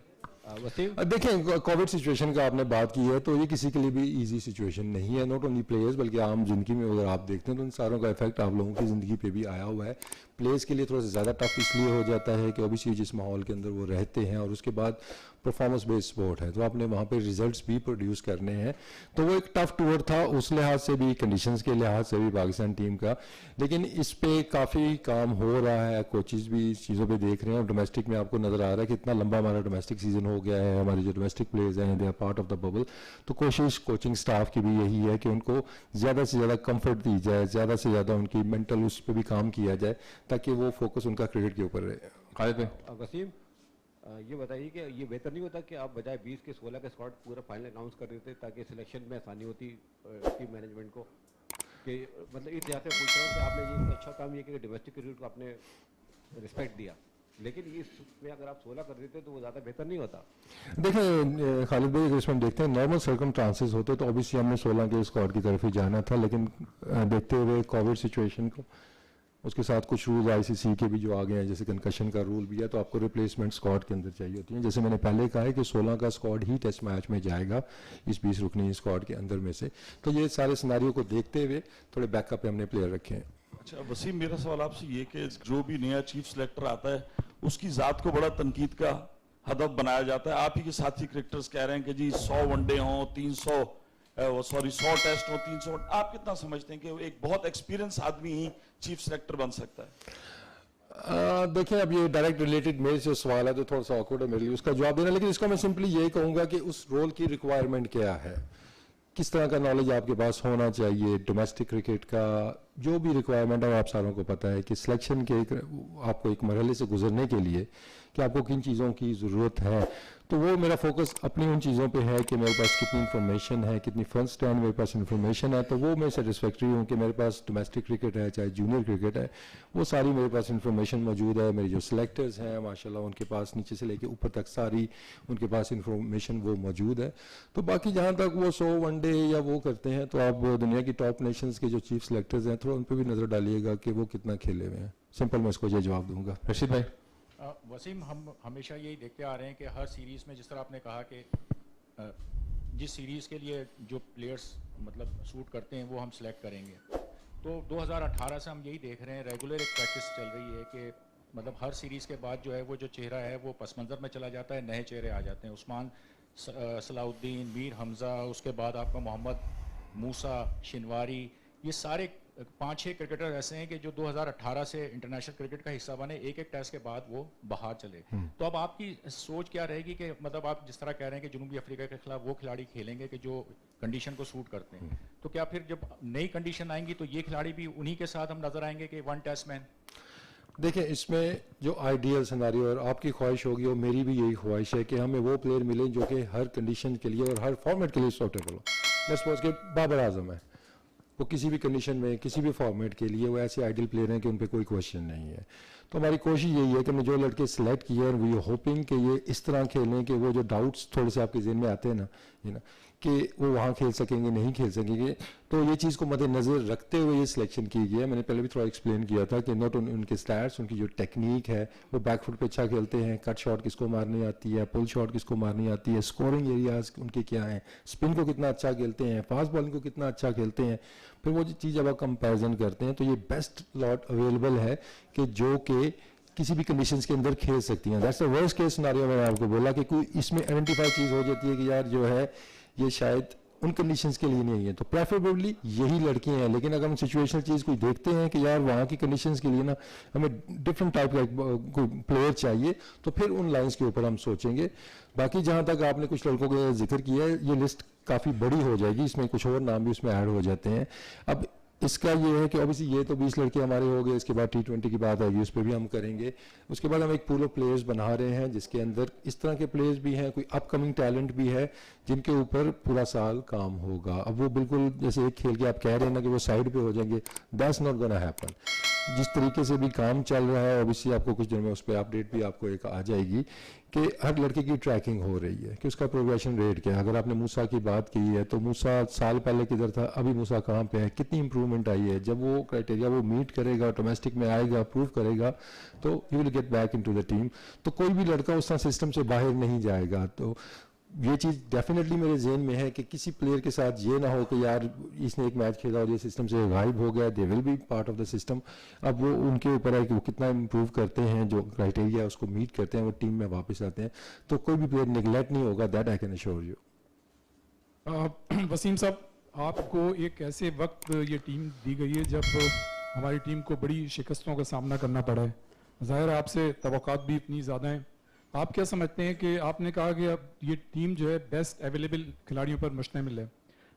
वसीम देखें, कोविड सिचुएशन का आपने बात की है, तो ये किसी के लिए भी इजी सिचुएशन नहीं है, नॉट ओनली प्लेयर्स बल्कि आम जिंदगी में अगर आप देखते हैं तो इन सारों का इफेक्ट आप लोगों की ज़िंदगी पे भी आया हुआ है। प्लेयर्स के लिए थोड़ा सा ज़्यादा टफ इसलिए हो जाता है कि ओबियसली जिस माहौल के अंदर वो रहते हैं और उसके बाद परफॉर्मेंस बेस्ड स्पोर्ट है, तो आपने वहाँ पे रिजल्ट्स भी प्रोड्यूस करने हैं, तो वो एक टफ टूर था उस लिहाज से भी, कंडीशंस के लिहाज से भी पाकिस्तान टीम का। लेकिन इस पे काफ़ी काम हो रहा है, कोचेज भी इस चीज़ों पे देख रहे हैं। डोमेस्टिक में आपको नज़र आ रहा है कि इतना लंबा हमारा डोमेस्टिक सीजन हो गया है, हमारे जो डोमेस्टिक प्लेयर्स हैं they are part of the bubble, तो कोशिश कोचिंग स्टाफ की भी यही है कि उनको ज़्यादा से ज़्यादा कंफर्ट दी जाए, ज़्यादा से ज़्यादा उनकी मेंटल उस पर भी काम किया जाए ताकि वो फोकस उनका क्रिकेट के ऊपर रहे। खालिद भाई, वसीम ये बताइए कि ये बेहतर नहीं होता कि आप बजाय 20 के 16 का स्क्वाड पूरा फाइनल अनाउंस कर देते ताकि सिलेक्शन में आसानी होती टीम मैनेजमेंट को, कि मतलब इस लिहाज से पूछ रहा हूँ कि आपने ये अच्छा काम ये कि डोमेस्टिक क्रिकेट को आपने रिस्पेक्ट दिया, लेकिन इसमें अगर आप 16 कर देते तो वो ज़्यादा बेहतर नहीं होता? देखिए खालिद भाई, अगर इसमें हम देखते हैं नॉर्मल सर्कमस्टांसेस होते तो ऑब्वियसली हमने 16 के स्क्वाड की तरफ ही जाना था, लेकिन देखते हुए कोविड सिचुएशन को, उसके साथ कुछ रूल्स आईसीसी के भी जो आ गए हैं, जैसे कंकशन का रूल भी है, तो आपको रिप्लेसमेंट स्क्वाड के अंदर चाहिए होती है। जैसे मैंने पहले कहा है कि 16 का स्क्वाड ही टेस्ट मैच में जाएगा इस 20 रुकनी स्क्वाड के अंदर में से, तो ये सारे सिनारियों को देखते हुए थोड़े बैकअप पे हमने प्लेयर रखे हैं। अच्छा वसीम, मेरा सवाल आपसे ये कि जो भी नया चीफ सिलेक्टर आता है उसकी ज़ात को बड़ा तनकीद का हदफ बनाया जाता है। आप ही के साथी क्रिकेटर्स कह रहे हैं कि जी 100 वनडे हों, 100 टेस्ट हो, 300, आप कितना समझते हैं कि एक बहुत एक्सपीरियंस आदमी ही चीफ सिलेक्टर बन सकता है? देखिए, अब ये डायरेक्ट रिलेटेड मेरे से सवाल है तो थोड़ा सा ऑकवर्ड है मेरे लिए उसका जवाब देना, लेकिन इसको मैं सिंपली यही कहूँगा कि उस रोल की रिक्वायरमेंट क्या है, किस तरह का नॉलेज आपके पास होना चाहिए डोमेस्टिक क्रिकेट का, जो भी रिक्वायरमेंट है आप सारों को पता है कि सिलेक्शन के आपको एक मरहले से गुजरने के लिए कि आपको किन चीज़ों की ज़रूरत है, तो वो मेरा फोकस अपनी उन चीज़ों पे है कि मेरे पास कितनी इन्फॉर्मेशन है, कितनी फर्स्ट हैंड मेरे पास इन्फॉर्मेशन है, तो वो मैं सेटिस्फैक्ट्री हूँ कि मेरे पास डोमेस्टिक क्रिकेट है चाहे जूनियर क्रिकेट है, वो सारी मेरे पास इन्फॉर्मेशन मौजूद है। मेरे जो सिलेक्टर्स हैं माशाल्लाह उनके पास नीचे से लेके ऊपर तक सारी उनके पास इन्फॉर्मेशन वो मौजूद है। तो बाकी जहाँ तक वो 100 वनडे या वो करते हैं, तो आप दुनिया की टॉप नेशंस के जो चीफ सिलेक्टर्स हैं थोड़ा उन पर भी नज़र डालिएगा कि वो कितना खेले हुए हैं। सिंपल मैं इसको ये जवाब दूंगा। रशीद भाई, वसीम, हम हमेशा यही देखते आ रहे हैं कि हर सीरीज़ में जिस तरह आपने कहा कि जिस सीरीज़ के लिए जो प्लेयर्स मतलब सूट करते हैं वो हम सेलेक्ट करेंगे, तो 2018 से हम यही देख रहे हैं, रेगुलर एक प्रैक्टिस चल रही है कि मतलब हर सीरीज़ के बाद जो है वो जो चेहरा है वो पस मंज़र में चला जाता है, नए चेहरे आ जाते हैं। उस्मान सलाउद्दीन, मीर हमज़ा, उसके बाद आपका मोहम्मद मूसा, शिनवारी, ये सारे 5-6 क्रिकेटर ऐसे हैं कि जो 2018 से इंटरनेशनल क्रिकेट का हिस्सा बने, एक एक टेस्ट के बाद वो बाहर चले। तो अब आपकी सोच क्या रहेगी कि मतलब आप जिस तरह कह रहे हैं कि जनूबी अफ्रीका के खिलाफ वो खिलाड़ी खेलेंगे कि जो कंडीशन को सूट करते हैं, तो क्या फिर जब नई कंडीशन आएंगी तो ये खिलाड़ी भी उन्हीं के साथ हम नजर आएंगे कि वन टेस्ट मैन? देखिए, इसमें जो आइडियल सिनारियो और आपकी ख्वाहिश होगी और मेरी भी यही ख्वाहिश है कि हमें वो प्लेयर मिले जो कि हर कंडीशन के लिए और हर फॉर्मेट के लिए सूटेबल हो। लेट्स सपोज कि बाबर आजम है, वो किसी भी कंडीशन में किसी भी फॉर्मेट के लिए वो ऐसे आइडियल प्लेयर हैं कि उन पर कोई क्वेश्चन नहीं है। तो हमारी कोशिश यही है कि हमने जो लड़के सिलेक्ट किए हैं वी होपिंग कि ये इस तरह खेलें कि वो जो डाउट्स थोड़े से आपके जहन में आते हैं ना कि वो वहाँ खेल सकेंगे नहीं खेल सकेंगे, तो ये चीज़ को मद्देनज़र रखते हुए ये सिलेक्शन की गई है। मैंने पहले भी थोड़ा एक्सप्लेन किया था कि नॉट उनके स्टैट्स, उनकी जो टेक्निक है, वो बैकफुट पे अच्छा खेलते हैं, कट शॉट किसको मारनी आती है, पुल शॉट किसको मारनी आती है, स्कोरिंग एरियाज उनके क्या हैं, स्पिन को कितना अच्छा खेलते हैं, फास्ट बॉलिंग को कितना अच्छा खेलते हैं। फिर वो चीज़ जब आप कंपेरिजन करते हैं तो ये बेस्ट लॉट अवेलेबल है कि जो कि किसी भी कंडीशंस के अंदर खेल सकती हैं। That's the worst case scenario. मैंने आपको बोला कि कोई इसमें आइडेंटिफाई चीज़ हो जाती है कि यार जो है ये शायद उन कंडीशंस के लिए नहीं है, तो प्रेफरेबली यही लड़कियां हैं। लेकिन अगर हम सिचुएशनल चीज़ कोई देखते हैं कि यार वहाँ की कंडीशंस के लिए ना हमें डिफरेंट टाइप का कोई प्लेयर चाहिए, तो फिर उन लाइंस के ऊपर हम सोचेंगे। बाकी जहाँ तक आपने कुछ लड़कों का जिक्र किया है, ये लिस्ट काफ़ी बड़ी हो जाएगी, इसमें कुछ और नाम भी उसमें ऐड हो जाते हैं। अब इसका ये है कि ऑब्वियसली ये तो 20 लड़के हमारे हो गए, इसके बाद T20 की बात आएगी, उस पर भी हम करेंगे। उसके बाद हम एक पूल ऑफ प्लेयर्स बना रहे हैं जिसके अंदर इस तरह के प्लेयर्स भी हैं, कोई अपकमिंग टैलेंट भी है जिनके ऊपर पूरा साल काम होगा। अब वो बिल्कुल जैसे एक खेल के आप कह रहे हैं ना कि वो साइड पे हो जाएंगे, दैट्स नॉट गोना हैपन। जिस तरीके से भी काम चल रहा है, ऑब्वियसली आपको कुछ दिन में उस पर अपडेट भी आपको एक आ जाएगी कि हर लड़के की ट्रैकिंग हो रही है कि उसका प्रोग्रेशन रेट क्या है। अगर आपने मूसा की बात की है तो मूसा साल पहले किधर था, अभी मूसा कहाँ पे है, कितनी इंप्रूवमेंट आई है। जब वो क्राइटेरिया वो मीट करेगा, डोमेस्टिक में आएगा, प्रूव करेगा, तो he will get back into the team. तो कोई भी लड़का उस तरह सिस्टम से बाहर नहीं जाएगा। तो ये चीज़ डेफिनेटली मेरे जहन में है कि किसी प्लेयर के साथ ये ना हो कि यार इसने एक मैच खेला और ये सिस्टम से गायब हो गया। They will be part of the system. अब वो उनके ऊपर है कि वो कितना इम्प्रूव करते हैं, जो क्राइटेरिया है उसको मीट करते हैं, वो टीम में वापस आते हैं। तो कोई भी प्लेयर निगलेक्ट नहीं होगा, that I can assure you. Wasim साहब, आपको एक ऐसे वक्त ये टीम दी गई है जब हमारी टीम को बड़ी शिकस्तों का सामना करना पड़ा है। ज़ाहिर है आपसे तवक्कात भी इतनी ज़्यादा हैं। आप क्या समझते हैं कि आपने कहा कि अब ये टीम जो है बेस्ट अवेलेबल खिलाड़ियों पर मुश्तमिल है,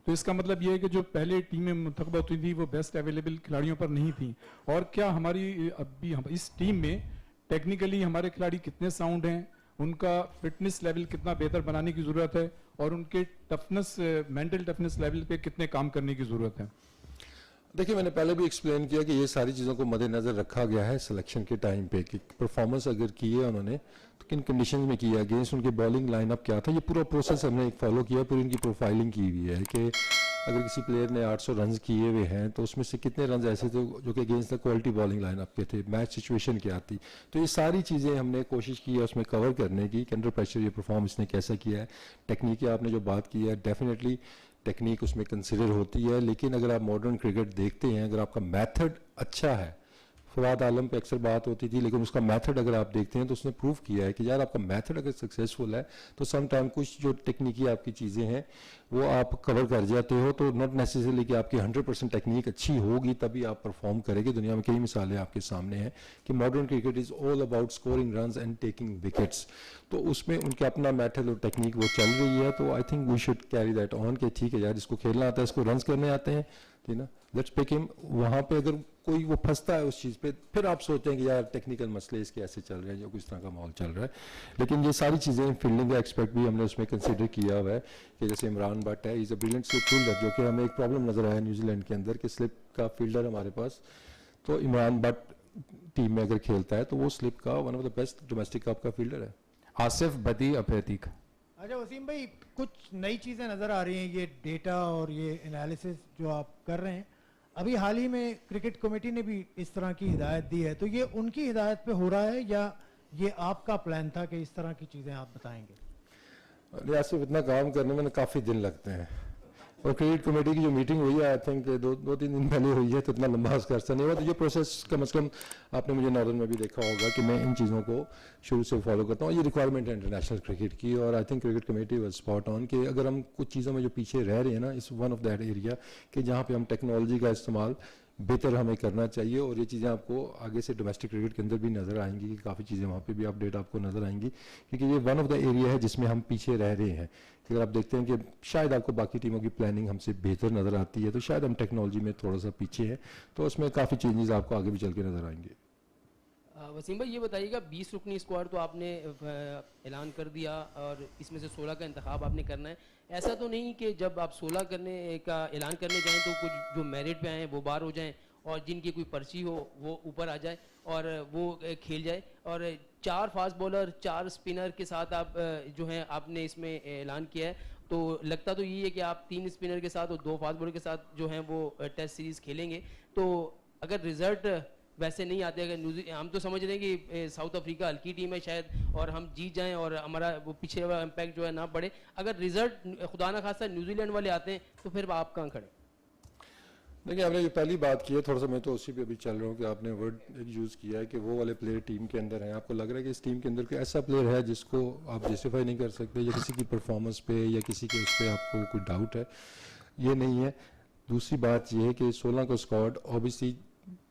तो इसका मतलब ये है कि जो पहले टीमें मुंतखब होती थी वो बेस्ट अवेलेबल खिलाड़ियों पर नहीं थी। और क्या हमारी अभी इस टीम में टेक्निकली हमारे खिलाड़ी कितने साउंड हैं, उनका फिटनेस लेवल कितना बेहतर बनाने की ज़रूरत है, और उनके टफनेस मेंटल टफनेस लेवल पे कितने काम करने की ज़रूरत है? देखिए, मैंने पहले भी एक्सप्लेन किया कि ये सारी चीज़ों को मद्देनज़र रखा गया है सिलेक्शन के टाइम पे कि परफॉर्मेंस अगर की है उन्होंने तो किन कंडीशंस में किया, अगेंस्ट उनके बॉलिंग लाइनअप क्या था, ये पूरा प्रोसेस हमने एक फॉलो किया। फिर उनकी प्रोफाइलिंग की हुई है कि अगर किसी प्लेयर ने 800 रन किए हुए हैं तो उसमें से कितने रन ऐसे थे जो कि against the quality bowling lineup के थे, मैच सिचुएशन क्या थी। तो ये सारी चीज़ें हमने कोशिश की है उसमें कवर करने की कि अंडर प्रेशर ये परफॉर्म इसने कैसा किया है। टेक्निक की आपने जो बात की है, डेफिनेटली टेक्निक उसमें कंसिडर होती है। लेकिन अगर आप मॉडर्न क्रिकेट देखते हैं, अगर आपका मेथड अच्छा है, फवाद आलम पे अक्सर बात होती थी, लेकिन उसका मेथड अगर आप देखते हैं तो उसने प्रूव किया है कि यार आपका मेथड अगर सक्सेसफुल है तो सम टाइम कुछ जो टेक्निकी आपकी चीज़ें हैं वो आप कवर कर जाते हो। तो नॉट नेसेसरली कि आपकी 100% टेक्निक अच्छी होगी तभी आप परफॉर्म करेंगे। दुनिया में कई मिसालें आपके सामने हैं कि modern cricket is all about scoring runs and taking wickets. तो उसमें उनके अपना मेथड और टेक्निक वो चल रही है। तो I think we should carry that on कि ठीक है यार, इसको खेलना आता है, इसको रन्स करने आते हैं, ठीक ना, लेट्स पिक हिम। वहाँ पे अगर कोई वो फंसता है उस चीज़ पे, फिर आप सोचते हैं कि यार टेक्निकल मसले इसके ऐसे चल रहे हैं, जो किस तरह का माहौल चल रहा है। लेकिन ये सारी चीज़ें फील्डिंग का एक्सपेक्ट भी हमने उसमें कंसिडर किया हुआ है कि जैसे इमरान भट्ट है, is a brilliant slip fielder, जो कि हमें एक प्रॉब्लम नज़र आया न्यूजीलैंड के अंदर कि स्लिप का फील्डर हमारे पास। तो इमरान भट्ट टीम में अगर खेलता है तो वो स्लिप का one of the best domestic cup का फील्डर है। आसिफ बदी अप्रतीक। अच्छा वसीम भाई, कुछ नई चीज़ें नज़र आ रही हैं, ये डेटा और ये एनालिसिस जो आप कर रहे हैं। अभी हाल ही में क्रिकेट कमेटी ने भी इस तरह की हिदायत दी है, तो ये उनकी हिदायत पे हो रहा है या ये आपका प्लान था कि इस तरह की चीज़ें आप बताएंगे? आसिफ, इतना काम करने में काफ़ी दिन लगते हैं और क्रिकेट कमेटी की जो मीटिंग हुई है आई थिंक दो तीन दिन पहले हुई है, तो इतना लंबा उसका अर्सा नहीं हुआ। तो ये प्रोसेस कम से कम आपने मुझे नॉर्दर्न में भी देखा होगा कि मैं इन चीज़ों को शुरू से फॉलो करता हूँ। ये रिक्वायरमेंट है इंटरनेशनल क्रिकेट की और I think cricket committee was spot on कि अगर हम कुछ चीज़ों में जो पीछे रह रहे हैं ना, इस वन ऑफ दैट एरिया कि जहाँ पे हम टेक्नोलॉजी का इस्तेमाल बेहतर हमें करना चाहिए। और ये चीज़ें आपको आगे से डोमेस्टिक क्रिकेट के अंदर भी नज़र आएंगी कि काफ़ी चीज़ें वहाँ पे भी अपडेट आपको नज़र आएंगी, क्योंकि ये वन ऑफ द एरिया है जिसमें हम पीछे रह रहे हैं। कि अगर आप देखते हैं कि शायद आपको बाकी टीमों की प्लानिंग हमसे बेहतर नज़र आती है, तो शायद हम टेक्नोलॉजी में थोड़ा सा पीछे हैं, तो उसमें काफ़ी चेंजेस आपको आगे भी चल के नज़र आएंगे। वसीम भाई, ये बताइएगा 20 रुकनी स्क्वाड तो आपने ऐलान कर दिया और इसमें से 16 का इंतखाब आपने करना है। ऐसा तो नहीं कि जब आप 16 करने का ऐलान करने जाएं तो कुछ जो मेरिट पे आए वो बाहर हो जाएं और जिनकी कोई पर्ची हो वो ऊपर आ जाए और वो खेल जाए, और 4 फास्ट बॉलर 4 स्पिनर के साथ आप जो है आपने इसमें ऐलान किया है। तो लगता तो यही है कि आप 3 स्पिनर के साथ और 2 फास्ट बॉलर के साथ जो हैं वो टेस्ट सीरीज़ खेलेंगे। तो अगर रिजल्ट वैसे नहीं आते, अगर हम तो समझ रहे हैं कि साउथ अफ्रीका हल्की टीम है शायद और हम जीत जाएं और हमारा वो पीछे वाला इम्पैक्ट जो है ना बढ़े, अगर रिजल्ट खुदा ना खासा न्यूजीलैंड वाले आते हैं तो फिर आप कहाँ खड़े? देखिए आपने जो पहली बात की है, थोड़ा सा मैं तो उसी पे अभी चल रहा हूँ कि आपने वर्ड एक यूज़ किया है कि वो वाले प्लेयर टीम के अंदर हैं। आपको लग रहा है कि इस टीम के अंदर कोई ऐसा प्लेयर है जिसको आप जस्टिफाई नहीं कर सकते, या किसी की परफॉर्मेंस पे या किसी के उस पर आपको कोई डाउट है, ये नहीं है। दूसरी बात ये है कि 16 का स्क्वाड ऑब्वियसली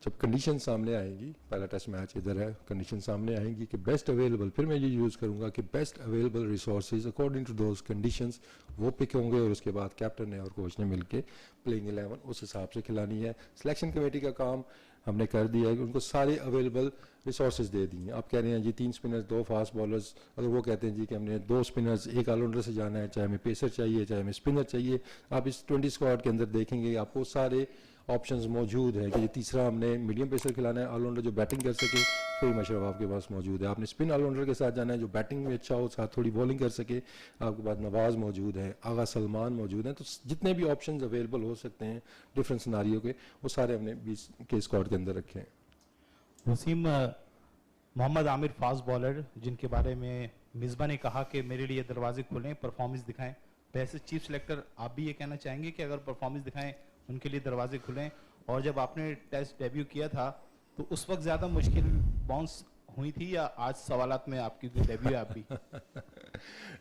जब कंडीशन सामने आएंगी, पहला टेस्ट मैच इधर है, कंडीशन सामने आएंगी कि बेस्ट अवेलेबल, फिर मैं ये यूज़ करूँगा कि best available resources according to those conditions वो पिक होंगे, और उसके बाद कैप्टन ने और कोच ने मिलके प्लेइंग 11 उस हिसाब से खिलानी है। सिलेक्शन कमेटी का काम हमने कर दिया है कि उनको सारे अवेलेबल रिसोर्सेज दे दिए। आप कह रहे हैं जी 3 स्पिनर्स 2 फास्ट बॉलर्स, अगर वो कहते हैं जी कि हमने 2 स्पिनर्स 1 ऑलराउंडर से जाना है, चाहे हमें पेसर चाहिए चाहे हमें स्पिनर चाहिए, आप इस 20 स्क्वाड के अंदर देखेंगे आपको सारे ऑप्शंस मौजूद है कि ये तीसरा हमने मीडियम पेसर खिलाना है, ऑलराउंडर जो बैटिंग कर सके, फिर मशरफ आपके पास मौजूद है। आपने स्पिन ऑलराउंडर के साथ जाना है जो बैटिंग में अच्छा हो, साथ थोड़ी बॉलिंग कर सके, आपके पास नवाज मौजूद है, आगा सलमान मौजूद हैं। तो जितने भी ऑप्शंस अवेलेबल हो सकते हैं डिफरेंट सिनारियो के, वो सारे हमने 20 के स्क्वाड के अंदर रखे हैं। वसीम, मोहम्मद आमिर फास्ट बॉलर जिनके बारे में मिसबा ने कहा कि मेरे लिए दरवाजे खुलें, परफॉर्मेंस दिखाएं, वैसे चीफ सेलेक्टर आप भी ये कहना चाहेंगे कि अगर परफॉर्मेंस दिखाएं उनके लिए दरवाजे खुलें? और जब आपने टेस्ट डेब्यू किया था तो उस वक्त ज़्यादा मुश्किल बाउंस हुई थी या आज सवालात में आपकी डेब्यू है आप भी?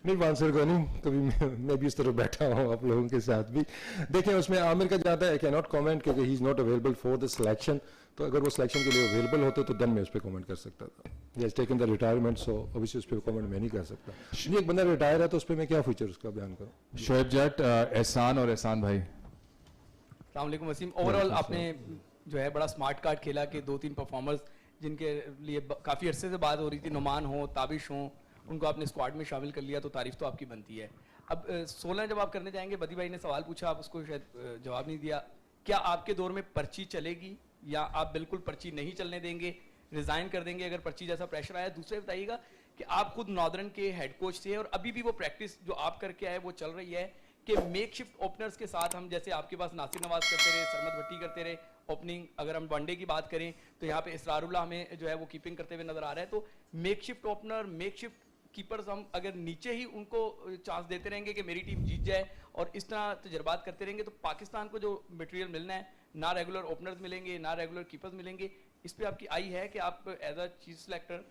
नहीं आंसर को नहीं, कभी मैं भी इस तरह बैठा हूँ आप लोगों के साथ भी। देखें उसमें आमिर का जाता है, आई कैन नॉट कॉमेंट क्योंकि he is not available for the selection. तो अगर वो सिलेक्शन के लिए अवेलेबल होते तो देन मैं उस पर कमेंट कर सकता था। He has taken the retirement, so obviously उस पर कमेंट मैं नहीं कर सकता। नहीं, एक बंदा रिटायर है तो उस पर मैं क्या फीचर उसका बयान करूँ। शोएब जट, एहसान और एहसान भाई। अस्सलाम वालेकुम वसीम, ओवरऑल आपने जो है बड़ा स्मार्ट कार्ड खेला कि 2-3 परफॉर्मर्स जिनके लिए काफ़ी अरसे से बात हो रही थी, नुमान हो, ताबिश हो, उनको आपने स्क्वाड में शामिल कर लिया, तो तारीफ तो आपकी बनती है। अब 16 जब आप करने जाएंगे, बदी भाई ने सवाल पूछा, आप उसको शायद जवाब नहीं दिया, क्या आपके दौर में पर्ची चलेगी या आप बिल्कुल पर्ची नहीं चलने देंगे, रिजाइन कर देंगे अगर पर्ची जैसा प्रेशर आया? दूसरे बताइएगा कि आप खुद नॉर्दर्न के हेड कोच थे और अभी भी वो प्रैक्टिस जो आप करके आए वो चल रही है कि मेकशिफ्ट ओपनर्स के साथ हम, जैसे आपके पास नासिर नवाज करते रहे, सरमत भट्टी करते रहे ओपनिंग, अगर हम वनडे की बात करें तो यहाँ पे इसरारुल्लाह हमें जो है वो कीपिंग करते हुए नजर आ रहा है। तो मेकशिफ्ट ओपनर, मेकशिफ्ट कीपर्स हम अगर नीचे ही उनको चांस देते रहेंगे कि मेरी टीम जीत जाए और इस तरह तजर्बात करते रहेंगे, तो पाकिस्तान को जो मटेरियल मिलना है, ना रेगुलर ओपनर्स मिलेंगे ना रेगुलर कीपर्स मिलेंगे। इस पे आपकी आई है कि आप एज अ चीफ सिलेक्टर,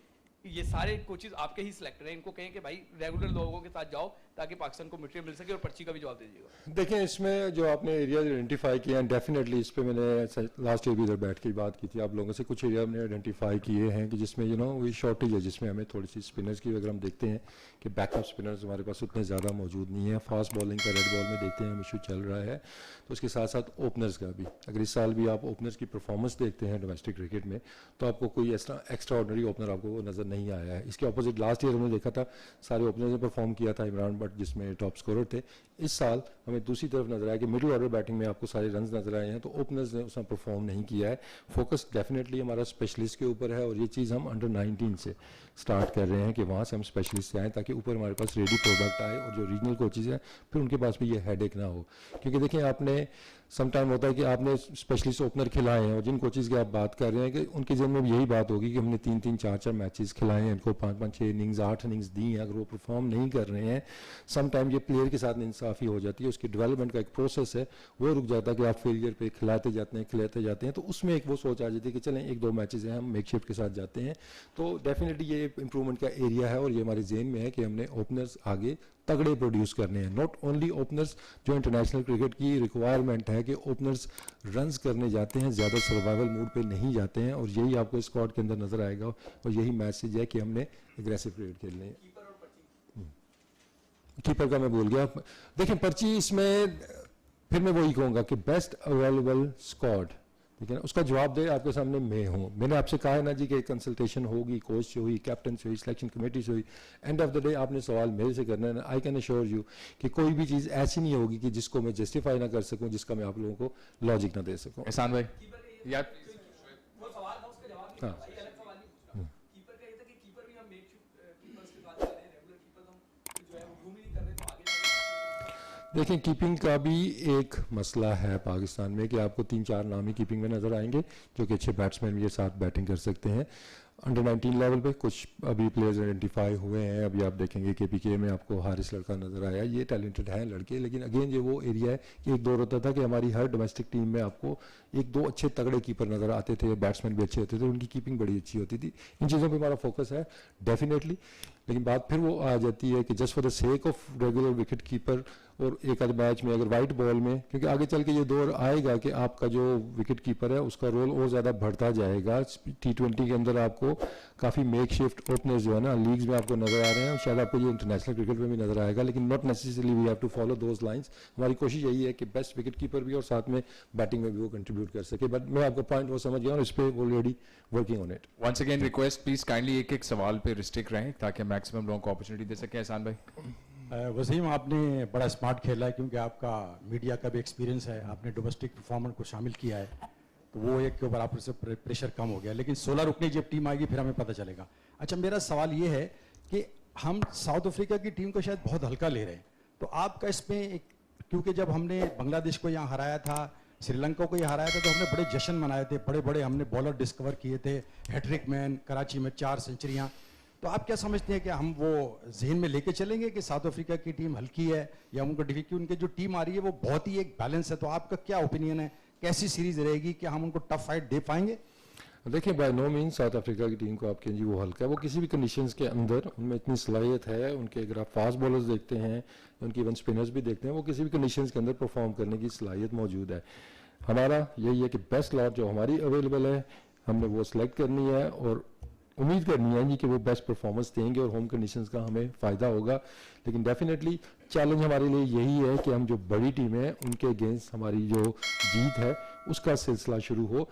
ये सारे कोचेस आपके ही सिलेक्टर हैं, इनको कहें कि भाई रेगुलर लोगों के साथ जाओ ताकि पाकिस्तान को मटेरियल मिल सके, और पर्ची का भी जवाब दीजिएगा। देखें इसमें जो आपने एरिया आइडेंटिफाई किए हैं, डेफिनेटली इस पे मैंने लास्ट ईयर भी इधर बैठ के बात की थी आप लोगों से। कुछ एरिया हमने आइडेंटिफाई किए हैं कि जिसमें वो शॉर्टेज है, जिसमें हमें थोड़ी सी स्पिनर्स की, अगर हम देखते हैं कि बैकअप स्पिनर्स हमारे पास उतने ज़्यादा मौजूद नहीं है। फास्ट बॉलिंग का रेड बॉल में देखते हैं हम इशू चल रहा है, तो उसके साथ साथ ओपनर्स का भी। अगर इस साल भी आप ओपनर्स की परफॉर्मेंस देखते हैं डोमेस्टिक क्रिकेट में, तो आपको कोई ऐसा एक्स्ट्रा ऑर्डनरी ओपनर आपको नज़र नहीं आया है। इसके अपोजिट लास्ट ईयर हमने देखा था सारे ओपनर्स ने परफॉर्म किया था, इमरान बट जिसमें टॉप स्कोरर थे। इस साल हमें दूसरी तरफ नजर आया कि मिडिल ऑर्डर बैटिंग में आपको सारे रन्स नजर आए हैं, तो ओपनर्स ने उसमें परफॉर्म नहीं किया है। फोकस डेफिनेटली हमारा स्पेशलिस्ट के ऊपर है, और ये चीज़ हम अंडर 19 से स्टार्ट कर रहे हैं कि वहाँ से हम स्पेशलिस्ट से आएँ ताकि ऊपर हमारे पास रेडी प्रोडक्ट आए, और जो रीजनल कोचेज़ हैं फिर उनके पास भी ये हेडेक ना हो। क्योंकि देखें आपने सम टाइम होता है कि आपने स्पेशलिस्ट ओपनर खिलाए हैं, और जिन कोचेज़ की आप बात कर रहे हैं कि उनके जहन में भी यही बात होगी कि हमने 3-3, 4-4 मैचेस खिलाए हैं, इनको 5-5, 6 इनिंग्स, 8 इनिंग्स दी हैं, अगर वो परफॉर्म नहीं कर रहे हैं, सम टाइम ये प्लेयर के साथ इंसाफ़ी हो जाती है। उसकी डेवलपमेंट का एक प्रोसेस है, वो रुक जाता है कि आप फेलियर पे खिलाते जाते हैं, तो उसमें एक वो सोच आ जाती है कि चलें 1-2 मैचेस हैं, हम मेकशिफ्ट के साथ जाते हैं। तो डेफिनेटली ये इंप्रूवमेंट का एरिया है, और ये हमारे जेन में है कि हमने ओपनर्स आगे तगड़े प्रोड्यूस करने हैं। नॉट ओनली ओपनर्स, जो इंटरनेशनल क्रिकेट की रिक्वायरमेंट है कि ओपनर्स रन्स करने जाते हैं, ज़्यादा सर्वाइवल मूड पे नहीं जाते हैं, और यही आपको स्क्वाड के अंदर नजर आएगा, और यही मैसेज है कि हमने एग्रेसिव क्रिकेट खेलने हैं। कीपर का मैं भूल गया। देखें पर्ची इसमें फिर मैं वही कहूँगा कि बेस्ट अवेलेबल स्क्वाड, ठीक है ना, उसका जवाब दे आपके सामने मैं हूँ। मैंने आपसे कहा है ना जी कि कंसल्टेशन होगी, कोच से हुई, कैप्टन से हुई, सिलेक्शन कमेटी से हुई, एंड ऑफ द डे आपने सवाल मेरे से करना है। आई कैन अश्योर यू कि कोई भी चीज़ ऐसी नहीं होगी कि जिसको मैं जस्टिफाई ना कर सकूँ, जिसका मैं आप लोगों को लॉजिक ना दे सकूँ। एहसान भाई यार, हाँ देखें कीपिंग का भी एक मसला है पाकिस्तान में कि आपको 3-4 नाम ही कीपिंग में नज़र आएंगे जो कि अच्छे बैट्समैन के साथ बैटिंग कर सकते हैं। अंडर 19 लेवल पे कुछ अभी प्लेयर्स आइडेंटिफाई हुए हैं। अभी आप देखेंगे केपीके में आपको हारिस लड़का नज़र आया, ये टैलेंटेड हैं लड़के, लेकिन अगेन ये वो एरिया है कि एक दौर होता था कि हमारी हर डोमेस्टिक टीम में आपको एक दो अच्छे तगड़े कीपर नज़र आते थे, बैट्समैन भी अच्छे होते थे, उनकी कीपिंग बड़ी अच्छी होती थी। इन चीज़ों पर हमारा फोकस है डेफिनेटली, लेकिन बात फिर वो आ जाती है कि just for the sake of regular wicket keeper और एक आध मैच में अगर वाइट बॉल में, क्योंकि आगे चल के ये दौर आएगा कि आपका जो विकेट कीपर है उसका रोल और ज़्यादा बढ़ता जाएगा। T20 के अंदर आपको काफ़ी मेक शिफ्ट ओपनर्स जो है ना लीग्स में आपको नज़र आ रहे हैं, शायद आपको ये इंटरनेशनल क्रिकेट में भी नज़र आएगा, लेकिन not necessarily we have to follow those lines. हमारी कोशिश यही है कि बेस्ट विकेट कीपर भी और साथ में बैटिंग में भी वो कंट्रीब्यूट कर सके। बट मैं आपका पॉइंट वो समझ गया और इस पर already working on it. Once again request please kindly एक सवाल पे रिस्ट्रिक्ट रहें ताकि मैक्सिमम लोगों को अपॉर्चुनिटी दे सकें। एहसान भाई। वसीम, आपने बड़ा स्मार्ट खेला है क्योंकि आपका मीडिया का भी एक्सपीरियंस है, आपने डोमेस्टिक परफॉर्मर को शामिल किया है, तो वो एक के ऊपर आप से प्रेशर कम हो गया। लेकिन 16 रुकने जब टीम आएगी फिर हमें पता चलेगा। अच्छा, मेरा सवाल ये है कि हम साउथ अफ्रीका की टीम को शायद बहुत हल्का ले रहे हैं, तो आपका इसमें क्योंकि जब हमने बांग्लादेश को यहाँ हराया था, श्रीलंका को यहाँ हराया था, तो हमने बड़े जश्न मनाए थे, बड़े बड़े हमने बॉलर डिस्कवर किए थे, हैट्रिक मैन, कराची में 4 सेंचुरियाँ। तो आप क्या समझते हैं कि हम वो जहन में लेके चलेंगे कि साउथ अफ्रीका की टीम हल्की है या उनको डिफिकल्ट, उनकी जो टीम आ रही है वो बहुत ही एक बैलेंस है, तो आपका क्या ओपिनियन है, कैसी सीरीज रहेगी, क्या हम उनको टफ फाइट दे पाएंगे? देखिए, by no means South Africa की टीम को आप कहेंगे वो हल्का है, वो किसी भी कंडीशंस के अंदर उनमें इतनी सलाहियत है। उनके अगर आप फास्ट बॉलर्स देखते हैं, उनके इवन स्पिनर्स भी देखते हैं, वो किसी भी कंडीशंस के अंदर परफॉर्म करने की सलाहियत मौजूद है। हमारा यही है कि बेस्ट लॉट जो हमारी अवेलेबल है हमने वो सिलेक्ट करनी है और उम्मीद करनी है जी कि वो बेस्ट परफॉर्मेंस देंगे और होम कंडीशंस का हमें फ़ायदा होगा। लेकिन डेफिनेटली चैलेंज हमारे लिए यही है कि हम जो बड़ी टीमें हैं उनके अगेंस्ट हमारी जो जीत है उसका सिलसिला शुरू हो।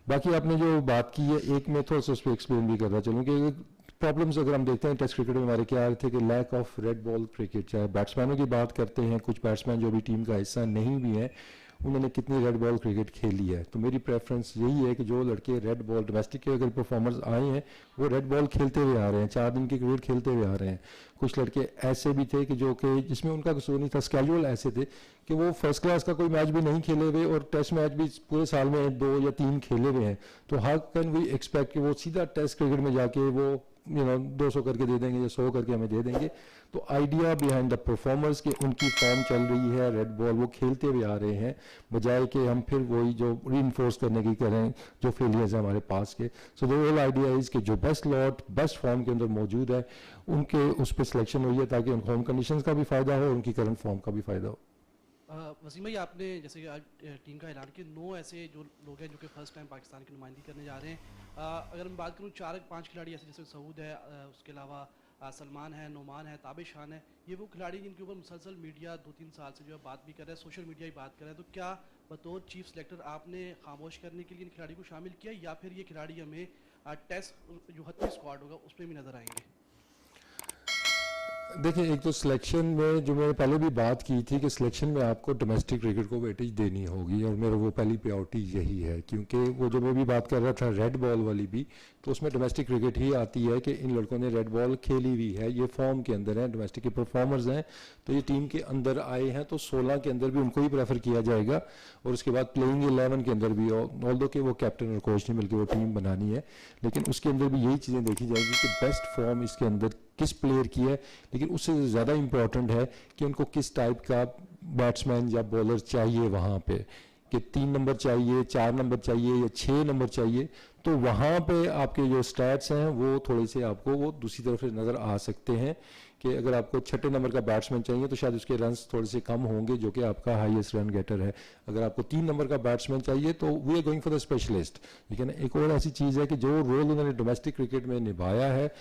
बाकी आपने जो बात की है, एक मैं थोड़ा सा उस पर एक्सप्लेन भी करना चाहूँ कि प्रॉब्लम्स अगर हम देखते हैं टेस्ट क्रिकेट में हमारे क्या आ रहे थे कि lack of red ball cricket, चाहे बैट्समैनों की बात करते हैं, कुछ बैट्समैन जो भी टीम का हिस्सा नहीं भी हैं उन्होंने कितनी रेड बॉल क्रिकेट खेली है। तो मेरी प्रेफरेंस यही है कि जो लड़के रेड बॉल डोमेस्टिक के अगर परफॉर्मर्स आए हैं वो रेड बॉल खेलते हुए आ रहे हैं, 4 दिन की क्रिकेट खेलते हुए आ रहे हैं। कुछ लड़के ऐसे भी थे कि जो कि जिसमें उनका कसूर नहीं था, स्केड्यूल ऐसे थे कि वो फर्स्ट क्लास का कोई मैच भी नहीं खेले हुए और टेस्ट मैच भी पूरे साल में 2 या 3 खेले हुए हैं। तो हाउ कैन वी एक्सपेक्ट कि वो सीधा टेस्ट क्रिकेट में जाके वो 200 करके दे देंगे या 100 करके हमें दे देंगे। तो आइडिया बिहाइंड द परफॉर्मर्स कि उनकी फॉर्म चल रही है, रेड बॉल वो खेलते हुए आ रहे हैं, बजाय कि हम फिर वही जो रीइंफोर्स करने की करें जो फेलियर्स हैं हमारे पास के। So the whole idea is कि जो बेस्ट लॉट बेस्ट फॉर्म के अंदर मौजूद है उनके उस पर सिलेक्शन हुई है ताकि उन होम कंडीशंस का भी फ़ायदा हो और उनकी करंट फॉर्म का भी फ़ायदा हो। वसीम भाई, आपने जैसे कि आज टीम का ऐलान किया, 9 ऐसे जो लोग हैं जो कि फर्स्ट टाइम पाकिस्तान की नुमाइंदगी करने जा रहे हैं। अगर मैं बात करूँ 4-5 खिलाड़ी ऐसे जैसे सऊद है, उसके अलावा सलमान है, नोमान है, ताबिश खान है, ये वो खिलाड़ी जिनके ऊपर मुसलसल मीडिया 2-3 साल से जो है बात भी कर रहा है, सोशल मीडिया ही बात कर रहा है। तो क्या बतौर चीफ सेलेक्टर आपने खामोश करने के लिए इन खिलाड़ी को शामिल किया या फिर ये खिलाड़ी हमें टेस्ट जो हतमी स्क्वाड होगा उसमें भी नजर आएंगे? देखिए, एक तो सिलेक्शन में जो मैंने पहले भी बात की थी कि सिलेक्शन में आपको डोमेस्टिक क्रिकेट को वेटेज देनी होगी और मेरा वो पहली प्रायोरिटी यही है, क्योंकि वो जो मैं भी बात कर रहा था रेड बॉल वाली भी, तो उसमें डोमेस्टिक क्रिकेट ही आती है कि इन लड़कों ने रेड बॉल खेली हुई है, ये फॉर्म के अंदर हैं, डोमेस्टिक के परफॉर्मर्स हैं, तो ये टीम के अंदर आए हैं, तो 16 के अंदर भी उनको ही प्रेफर किया जाएगा और उसके बाद प्लेइंग 11 के अंदर भी, ऑल्दो कि वो कैप्टन और कोच ने मिलकर वो टीम बनानी है, लेकिन उसके अंदर भी यही चीज़ें देखी जाएगी कि बेस्ट फॉर्म इसके अंदर किस प्लेयर की है, लेकिन उससे ज़्यादा इम्पॉर्टेंट है कि उनको किस टाइप का बैट्समैन या बॉलर चाहिए वहाँ पे, कि 3 नंबर चाहिए, 4 नंबर चाहिए या 6 नंबर चाहिए। तो वहाँ पे आपके जो स्टैट्स हैं वो थोड़े से आपको वो दूसरी तरफ से नज़र आ सकते हैं कि अगर आपको 6 नंबर का बैट्समैन चाहिए तो शायद उसके रन्स थोड़े से कम होंगे जो कि आपका हाईएस्ट रन गेटर है। अगर आपको 3 नंबर का बैट्समैन चाहिए तो we are going for the specialist. लेकिन एक और ऐसी चीज़ है कि जो रोल उन्होंने डोमेस्टिक क्रिकेट में निभाया है,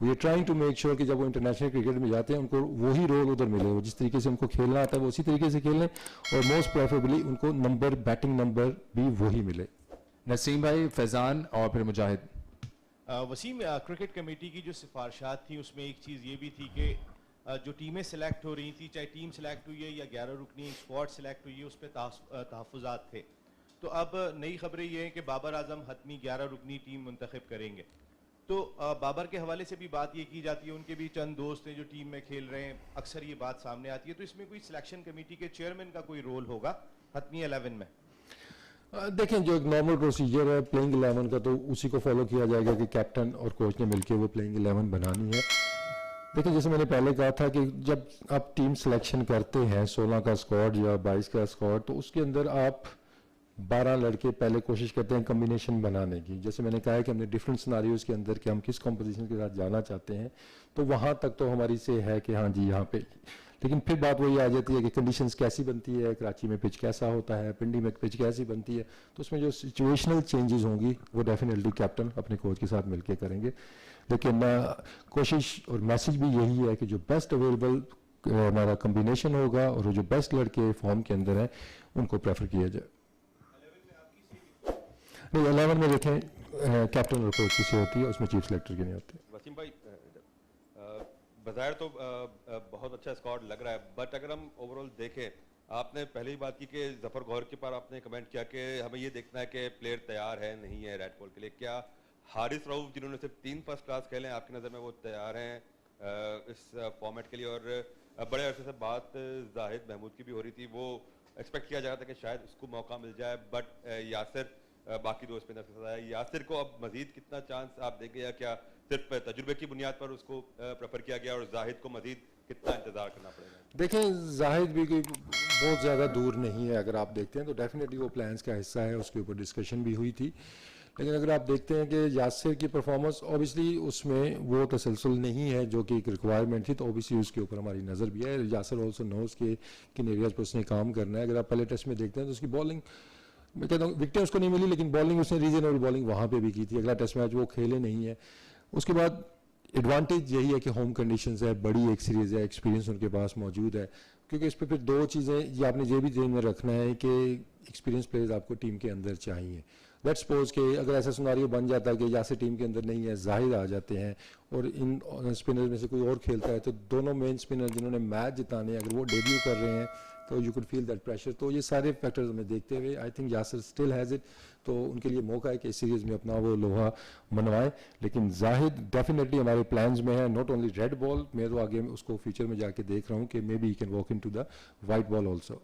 we are trying to make sure कि जब वो इंटरनेशनल क्रिकेट में जाते हैं उनको वही रोल उधर मिले, वो जिस तरीके से उनको खेलना आता है वो उसी तरीके से खेलें और मोस्ट प्रेफरेबली उनको नंबर, बैटिंग नंबर भी वही मिले। नसीम भाई, फैज़ान और फिर मुजाहिद। वसीम, क्रिकेट कमेटी की जो सिफारिशात थी उसमें एक चीज़ ये भी थी कि जो टीमें सेलेक्ट हो रही थी, चाहे टीम सेलेक्ट हुई है या 11 रुकनी स्क्वाड सेलेक्ट हुई है, उस पर तहफ़्फ़ुज़ात थे। तो अब नई खबरें ये हैं कि बाबर आजम हतमी 11 रुकनी टीम मुंतखब करेंगे। तो बाबर के हवाले से भी बात ये की जाती है, उनके भी चंद दोस्त हैं जो टीम में खेल रहे हैं, अक्सर ये बात सामने आती है। तो इसमें कोई सिलेक्शन कमेटी के चेयरमैन का कोई रोल होगा हतमी 11 में? देखें जो एक नॉर्मल प्रोसीजर है प्लेइंग 11 का, तो उसी को फॉलो किया जाएगा कि कैप्टन और कोच ने मिलकर वो प्लेइंग 11 बनानी है। देखिए जैसे मैंने पहले कहा था कि जब आप टीम सिलेक्शन करते हैं 16 का स्क्वाड या 22 का स्क्वाड, तो उसके अंदर आप 12 लड़के पहले कोशिश करते हैं कम्बिनेशन बनाने की। जैसे मैंने कहा है कि हमने डिफरेंट सिनारियोज के अंदर कि हम किस कॉम्पोजिशन के साथ जाना चाहते हैं, तो वहाँ तक तो हमारी से है कि हाँ जी यहाँ पे, लेकिन फिर बात वही आ जाती है कि कंडीशंस कैसी बनती है, कराची में पिच कैसा होता है, पिंडी में पिच कैसी बनती है, तो उसमें जो सिचुएशनल चेंजेस होंगी वो डेफिनेटली कैप्टन अपने कोच के साथ मिलकर करेंगे। लेकिन कोशिश और मैसेज भी यही है कि जो बेस्ट अवेलेबल हमारा कम्बिनेशन होगा और जो बेस्ट लड़के फॉर्म के अंदर हैं उनको प्रेफर किया जाए। नहीं 11 में देखें कैप्टन और कोच की से होती है, उसमें चीफ सेलेक्टर की नहीं होती। वसीम भाई बज़ाहिर तो बहुत अच्छा स्क्वाड लग रहा है, बट अगर हम ओवरऑल देखें, आपने पहले ही बात की कि जफर गौहर के पर आपने कमेंट किया कि हमें ये देखना है कि प्लेयर तैयार है नहीं है रेड बॉल के लिए। क्या हारिस रऊफ जिन्होंने सिर्फ 3 फर्स्ट क्लास खेले हैं, आपकी नज़र में वो तैयार हैं इस फॉर्मेट के लिए? और बड़े अरसे से बात जाहिद महमूद की भी हो रही थी, वो एक्सपेक्ट किया जा रहा था कि शायद उसको मौका मिल जाए, बट यासिर बाकी 2 स्पिनर के साथ आया। यासिर को अब मजीद कितना चांस आप देंगे, या क्या सिर्फ तजुर्बे की बुनियाद पर उसको प्रेफर किया गया, और जाहिद को मजीद कितना इंतजार करना पड़ेगा? देखें जाहिद भी कोई बहुत ज़्यादा दूर नहीं है, अगर आप देखते हैं तो डेफिनेटली वो प्लान्स का हिस्सा है, उसके ऊपर डिस्कशन भी हुई थी। लेकिन अगर आप देखते हैं कि यासिर की परफॉर्मेंस ऑब्वियसली उसमें वो तसलसल नहीं है जो कि एक रिक्वायरमेंट थी, तो ऑब्वियसली उसके ऊपर हमारी नज़र भी है। यासिर ऑल्सो नोज के किन एरियाज पर उसने काम करना है। अगर आप पहले टेस्ट में देखते हैं तो उसकी बॉलिंग, मैं कहता हूँ विकेटें उसको नहीं मिली, लेकिन बॉलिंग उसने रीजनेबल बॉलिंग वहाँ पे भी की थी। अगला टेस्ट मैच वो खेले नहीं है। उसके बाद एडवांटेज यही है कि होम कंडीशंस है, बड़ी एक सीरीज़ है, एक्सपीरियंस उनके पास मौजूद है, क्योंकि इस पर फिर 2 चीज़ें ये आपने ये भी ध्यान में रखना है कि एक्सपीरियंस प्लेयर्स आपको टीम के अंदर चाहिए। लेट्स सपोज कि अगर ऐसा सिनारियो बन जाता है कि यासिर टीम के अंदर नहीं है, जाहिद आ जाते हैं और इन स्पिनर में से कोई और खेलता है, तो दोनों मेन स्पिनर जिन्होंने मैच जिताने अगर वो डेब्यू कर रहे हैं तो you can feel that pressure. तो ये सारे फैक्टर्स हमें देखते हुए I think Yasir still has it, तो उनके लिए मौका है कि इस सीरीज़ में अपना वो लोहा मनवाएं। लेकिन जाहिद डेफिनेटली हमारे प्लान्स में है, नॉट ओनली रेड बॉल, मैं तो आगे उसको फ्यूचर में जाके देख रहा हूँ कि maybe he can walk into the white ball also.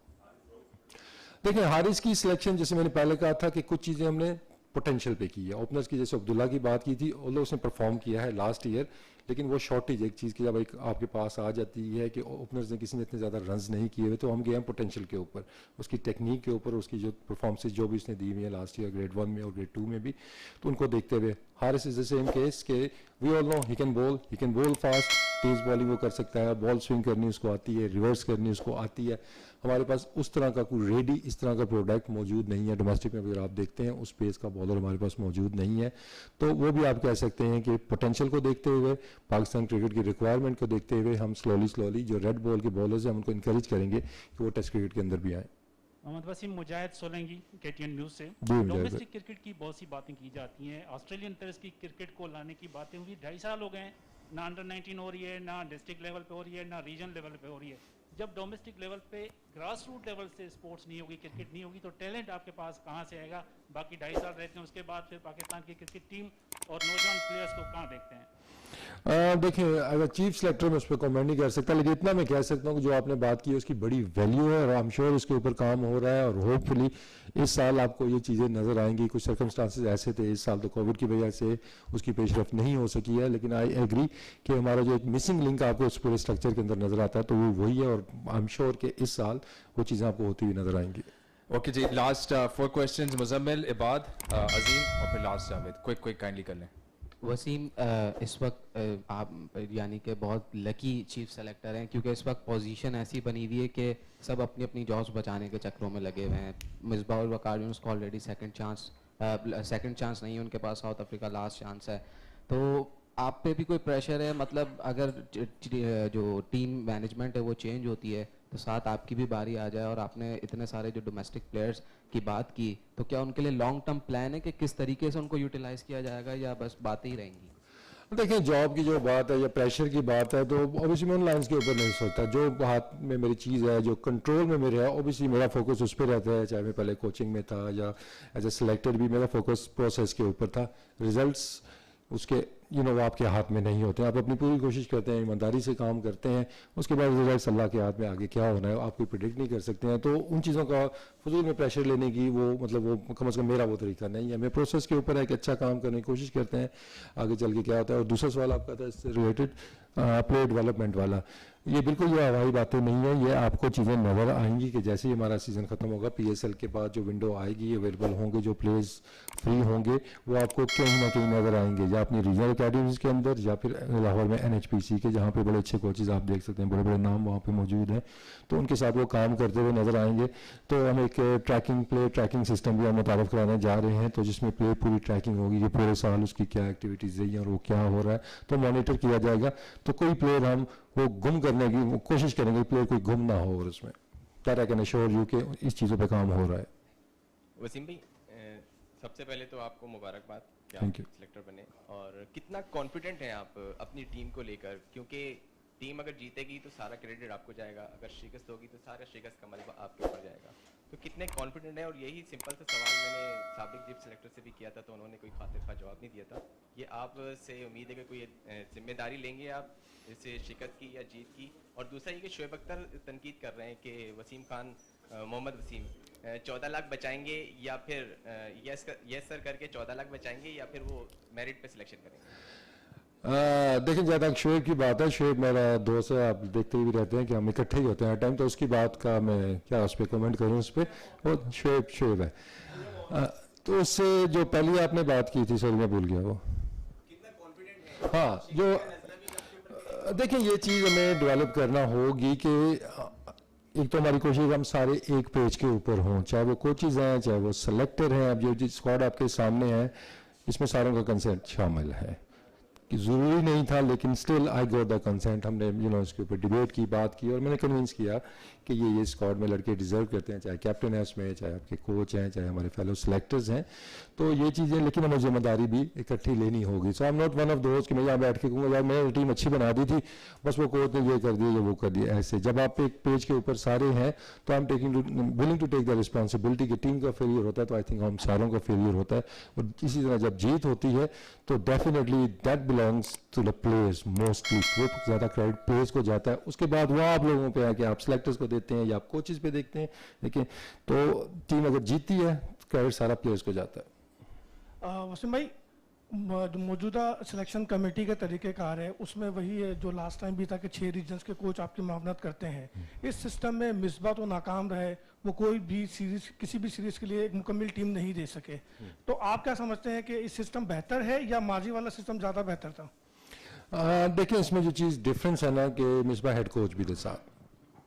देखिए हारिस की सिलेक्शन जैसे मैंने पहले कहा था कि कुछ चीज़ें हमने पोटेंशियल पे की है। ओपनर्स की जैसे अब्दुल्ला की बात की थी, ऑल्दो उसने परफॉर्म किया है लास्ट ईयर, लेकिन वो शॉर्टेज एक चीज़ की जब एक आपके पास आ जाती है कि ओपनर्स ने किसी ने इतने ज़्यादा रन्स नहीं किए हुए, तो हम गए हैं पोटेंशियल के ऊपर, उसकी टेक्निक के ऊपर, उसकी जो परफॉर्मेंस जो भी उसने दी हुई है लास्ट ईयर ग्रेड 1 में और ग्रेड 2 में भी, तो उनको देखते हुए Haris is the same case के we all know he can bowl fast, तेज बॉलिंग वो कर सकता है, बॉल स्विंग करनी उसको आती है, रिवर्स करनी उसको आती है। हमारे पास उस तरह का कोई रेडी इस तरह का प्रोडक्ट मौजूद नहीं है डोमेस्टिक में। अगर आप देखते हैं उस पेस का बॉलर हमारे पास मौजूद नहीं है, तो वो भी आप कह सकते हैं कि पोटेंशियल को देखते हुए, पाकिस्तान क्रिकेट की रिक्वायरमेंट को देखते हुए हम स्लोली जो रेड बॉल के बॉलर्स हैं उनको इंकरेज करेंगे कि वो टेस्ट क्रिकेट के अंदर भी आए। मोहम्मद वसीम मुजाहिद सोलंकी KTN न्यूज़ से। मुजाहिद डोमेस्टिक क्रिकेट की बहुत सी बातें की जाती हैं, ऑस्ट्रेलियन तरह की क्रिकेट को लाने की बातें हुई, 2.5 साल हो गए, ना अंडर 19 हो रही है, ना डिस्ट्रिक्ट लेवल पे हो रही है, ना रीजन लेवल पे हो रही है। जब डोमेस्टिक लेवल पे ग्रास रूट लेवल से स्पोर्ट्स नहीं होगी, क्रिकेट नहीं होगी, तो टैलेंट आपके पास कहाँ से आएगा? बाकी 2.5 साल रहते हैं, उसके बाद फिर पाकिस्तान की क्रिकेट टीम और नौजवान प्लेयर्स को कहाँ देखते हैं? देखिए अगर चीफ सेलेक्टर में उस पर कमेंट नहीं कर सकता, लेकिन इतना मैं कह सकता हूँ कि जो आपने बात की उसकी बड़ी वैल्यू है और आई एम श्योर उसके ऊपर काम हो रहा है, और होपफुली इस साल आपको ये चीज़ें नज़र आएंगी। कुछ सर्कमस्टांसेस ऐसे थे इस साल, तो कोविड की वजह से उसकी पेशरफ नहीं हो सकी है, लेकिन आई एग्री कि हमारा जो एक मिसिंग लिंक आपको उस पूरे स्ट्रक्चर के अंदर नज़र आता है तो वो वही है, और आई एम श्योर कि इस साल वो चीज़ें आपको होती हुई नज़र आएंगी। ओके जी, लास्ट 4 क्वेश्चंस, मुजम्मिल, इबाद, अजीम और फिर लास्ट जावेद। क्विक काइंडली कर लें। वसीम, इस वक्त आप यानी कि बहुत लकी चीफ सेलेक्टर हैं, क्योंकि इस वक्त पोजीशन ऐसी बनी हुई है कि सब अपनी अपनी जॉब्स बचाने के चक्रों में लगे हुए हैं। मिसबाह उल वकार उसको ऑलरेडी सेकंड चांस नहीं है उनके पास, साउथ अफ्रीका लास्ट चांस है। तो आप पे भी कोई प्रेशर है? मतलब अगर जो टीम मैनेजमेंट है वो चेंज होती है तो साथ आपकी भी बारी आ जाए, और आपने इतने सारे जो डोमेस्टिक प्लेयर्स की बात की, तो क्या उनके लिए लॉन्ग टर्म प्लान है कि किस तरीके से उनको यूटिलाइज किया जाएगा, या बस बातें ही रहेंगी? देखिए जॉब की जो बात है या प्रेशर की बात है, तो ऑब्वियसली मैं उन लाइन्स के ऊपर नहीं सोचता। जो हाथ में मेरी चीज़ है, जो कंट्रोल में मेरे है, ऑब्वियसली मेरा फोकस उस पर रहता है, चाहे मैं पहले कोचिंग में था या एज ए सिलेक्टेड भी मेरा फोकस प्रोसेस के ऊपर था। रिजल्ट्स उसके वो आपके हाथ में नहीं होते हैं। आप अपनी पूरी कोशिश करते हैं, ईमानदारी से काम करते हैं, उसके बाद रिजल्ट अल्लाह के हाथ में आगे क्या होना है आप कोई प्रिडिक्ट नहीं कर सकते हैं। तो उन चीज़ों का फजूल में प्रेशर लेने की वो कम से कम मेरा वो तरीका नहीं है। मैं प्रोसेस के ऊपर है कि अच्छा काम करने की कोशिश करते हैं, आगे चल के क्या होता है। और दूसरा सवाल आपका था इससे रिलेटेड प्लेयर डेवलपमेंट वाला, ये बिल्कुल ये हवाई बातें नहीं है, ये आपको चीज़ें नज़र आएंगी कि जैसे ही हमारा सीज़न ख़त्म होगा PSL के बाद जो विंडो आएगी, अवेलेबल होंगे जो प्लेयर्स फ्री होंगे वो आपको कहीं ना कहीं नज़र आएंगे, या अपनी रीजनल अकेडमीज़ के अंदर या फिर लाहौर में NHPC के, जहाँ पे बड़े अच्छे कोचेज़ आप देख सकते हैं, बड़े बड़े नाम वहाँ पे मौजूद हैं, तो उनके साथ वो काम करते हुए नज़र आएंगे। तो हम एक प्ले ट्रैकिंग सिस्टम भी हम मुतारफ़ कराने जा रहे हैं, तो जिसमें प्ले पूरी ट्रैकिंग होगी कि पूरे साल उसकी क्या एक्टिविटीज़ रही हैं और वो क्या हो रहा है, तो मॉनिटर किया जाएगा। तो कोई प्लेयर हम वो गुम करने की वो कोशिश करेंगे, प्लेयर कोई गुम ना हो, और उसमें that I can assure you कि इस चीज़ों पे काम हो रहा है। वसीम भाई, सबसे पहले तो आपको मुबारकबाद कि Thank आप you. सिलेक्टर बने, और कितना कॉन्फिडेंट हैं आप अपनी टीम को लेकर, क्योंकि टीम अगर जीतेगी तो सारा क्रेडिट आपको जाएगा, अगर शिकस्त होगी तो सारा शिकस्त का मलबा आपके ऊपर जाएगा, तो कितने कॉन्फिडेंट हैं। और यही सिंपल सा सवाल मैंने साबिक चीफ सिलेक्टर से भी किया था, तो उन्होंने कोई खातिर खा जवाब नहीं दिया था। ये आपसे उम्मीद है कि कोई जिम्मेदारी लेंगे आप जैसे शिकस्त की या जीत की। और दूसरा ये कि शोएब अख्तर तनकीद कर रहे हैं कि वसीम खान मोहम्मद वसीम 14 लाख बचाएंगे, या फिर यस सर करके 14 लाख बचाएंगे, या फिर वो मेरिट पे सिलेक्शन करेंगे। देखिए, जहाँ तक शोएब की बात है, शोएब मेरा दोस्त है, आप देखते भी रहते हैं कि हम इकट्ठे ही होते हैं हर टाइम, तो उसकी बात का मैं क्या उस पर कमेंट करूँ, उस पर वो शोएब है। तो उससे जो पहले आपने बात की थी, सॉरी मैं भूल गया वो, हाँ, जो देखिए ये चीज़ हमें डेवलप करना होगी कि एक तो हमारी कोशिश हम सारे एक पेज के ऊपर हों, चाहे वो कोचेज़ हैं, चाहे वो सेलेक्टर हैं। अब जो स्क्वाड आपके सामने है इसमें सारों का कंसेंट शामिल है, कि ज़रूरी नहीं था लेकिन still I got the consent. हमने इसके ऊपर डिबेट की, बात की, और मैंने कन्विंस किया कि ये स्क्वाड में लड़के डिज़र्व करते हैं, चाहे कैप्टन है उसमें, चाहे आपके कोच हैं, चाहे हमारे फेलो सेलेक्टर्स हैं, तो ये चीज़ें, लेकिन हमें जिम्मेदारी भी इकट्ठी लेनी होगी। So I am not one of दोस्त कि मैं यहाँ बैठ के कहूँगा यार मैंने टीम अच्छी बना दी थी, बस वो कोच ने ये कर दिया या वो कर दिया। ऐसे जब आप एक पेज के ऊपर सारे हैं तो I am willing to take the responsibility कि टीम का फेलियर होता है तो आई थिंक हम सारों का फेलियर होता है। और इसी तरह जब जीत होती है तो definitely that belongs to the players mostly, वो ज़्यादा क्रेडिट प्लेयर्स को जाता है। उसके बाद वो आप लोगों पे है कि आप सेलेक्टर्स को देते हैं या आप कोचेज़ पे देखते हैं, लेकिन तो टीम अगर जीतती है क्रेडिट सारा प्लेयर्स को जाता है। वसीम भाई, जो मौजूदा सिलेक्शन कमेटी का तरीक़ेकार है उसमें वही है जो लास्ट टाइम भी था कि 6 रीजन्स के कोच आपकी मावनत करते हैं। इस सिस्टम में मिसबा तो नाकाम रहे, वो कोई भी सीरीज किसी भी सीरीज़ के लिए एक मुकम्मल टीम नहीं दे सके, तो आप क्या समझते हैं कि इस सिस्टम बेहतर है या माजी वाला सिस्टम ज़्यादा बेहतर था? देखिए, इसमें जो चीज़ डिफरेंस है ना कि मिसबा हेड कोच भी थे साथ,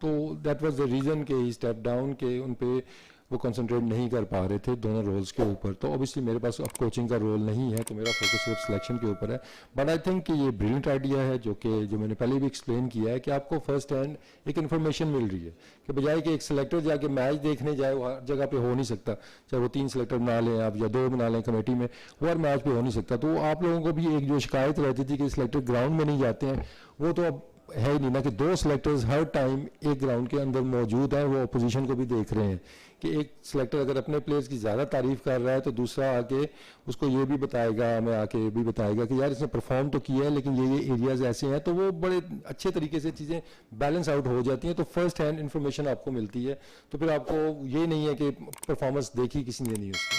तो दैट वाज द रीज़न कि ही स्टेप डाउन, के उन पे वो कंसंट्रेट नहीं कर पा रहे थे दोनों रोल्स के ऊपर। तो ऑब्वियसली मेरे पास अब कोचिंग का रोल नहीं है, तो मेरा फोकस सिर्फ सिलेक्शन के ऊपर है। बट आई थिंक कि ये ब्रिलियंट आइडिया है जो मैंने पहले भी एक्सप्लेन किया है कि आपको फर्स्ट हैंड एक इन्फॉर्मेशन मिल रही है, कि बजाय कि एक सिलेक्टर जाके मैच देखने जाए, वो हर जगह पे हो नहीं सकता, चाहे वो 3 सिलेक्टर बना लें आप या 2 बना लें कमेटी में, वो हर मैच पे हो नहीं सकता। तो आप लोगों को भी एक जो शिकायत रहती थी कि सिलेक्टर ग्राउंड में नहीं जाते हैं, वो तो अब है ही नहीं ना, कि 2 सिलेक्टर्स हर टाइम एक ग्राउंड के अंदर मौजूद हैं, वो अपोजिशन को भी देख रहे हैं कि एक सिलेक्टर अगर अपने प्लेयर्स की ज़्यादा तारीफ कर रहा है तो दूसरा आके उसको ये भी बताएगा, हमें आके ये भी बताएगा कि यार इसने परफॉर्म तो किया है लेकिन ये एरियाज ऐसे हैं, तो वो बड़े अच्छे तरीके से चीज़ें बैलेंस आउट हो जाती हैं। तो फर्स्ट हैंड इन्फॉर्मेशन आपको मिलती है, तो फिर आपको ये नहीं है कि परफॉर्मेंस देखी किसी ने नहीं उसकी।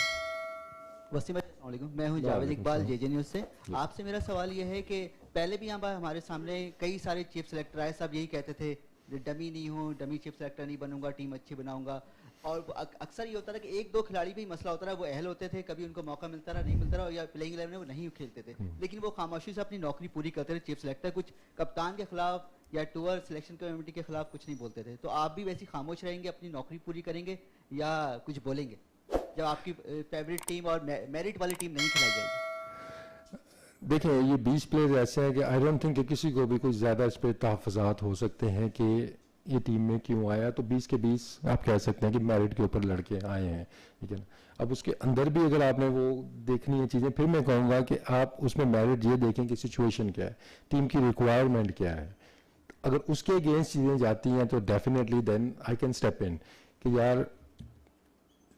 वसीम भाई, अस्सलाम वालेकुम, मैं हूं जावेद इकबाल जेजे न्यूज़ से। आपसे मेरा सवाल ये है कि पहले भी यहाँ पर हमारे सामने कई सारे चीफ सेलेक्टर आए, सब यही कहते थे डमी नहीं हूँ, डमी चीफ सेलेक्टर नहीं बनूंगा, टीम अच्छी बनाऊंगा। और अक्सर ये होता था कि 1-2 खिलाड़ी भी मसला होता रहा, वो अहल होते थे, कभी उनको मौका मिलता रहा, नहीं मिलता रहा, या प्लेइंग 11 में वो नहीं खेलते थे, लेकिन वो खामोशी से अपनी नौकरी पूरी करते थे चीफ सेलेक्टर। कुछ कप्तान के खिलाफ या टूर सिलेक्शन कमेटी के खिलाफ कुछ नहीं बोलते थे। तो आप भी वैसी खामोश रहेंगे, अपनी नौकरी पूरी करेंगे, या कुछ बोलेंगे जब आपकी फेवरेट टीम और मेरिट वाली टीम नहीं खिलाई जाएगी? देखिए, ये 20 प्लेयर ऐसे हैं कि आई डोंट थिंक कि किसी को भी कुछ ज़्यादा इस पर तहफ़्फ़ुज़ात हो सकते हैं कि ये टीम में क्यों आया। तो 20 के 20 आप कह सकते हैं कि मेरिट के ऊपर लड़के आए हैं, ठीक है ना। अब उसके अंदर भी अगर आपने वो देखनी है चीज़ें, फिर मैं कहूँगा कि आप उसमें मेरिट ये देखें कि सिचुएशन क्या है, टीम की रिक्वायरमेंट क्या है। अगर उसके अगेंस्ट चीज़ें जाती हैं तो definitely then I can step in कि यार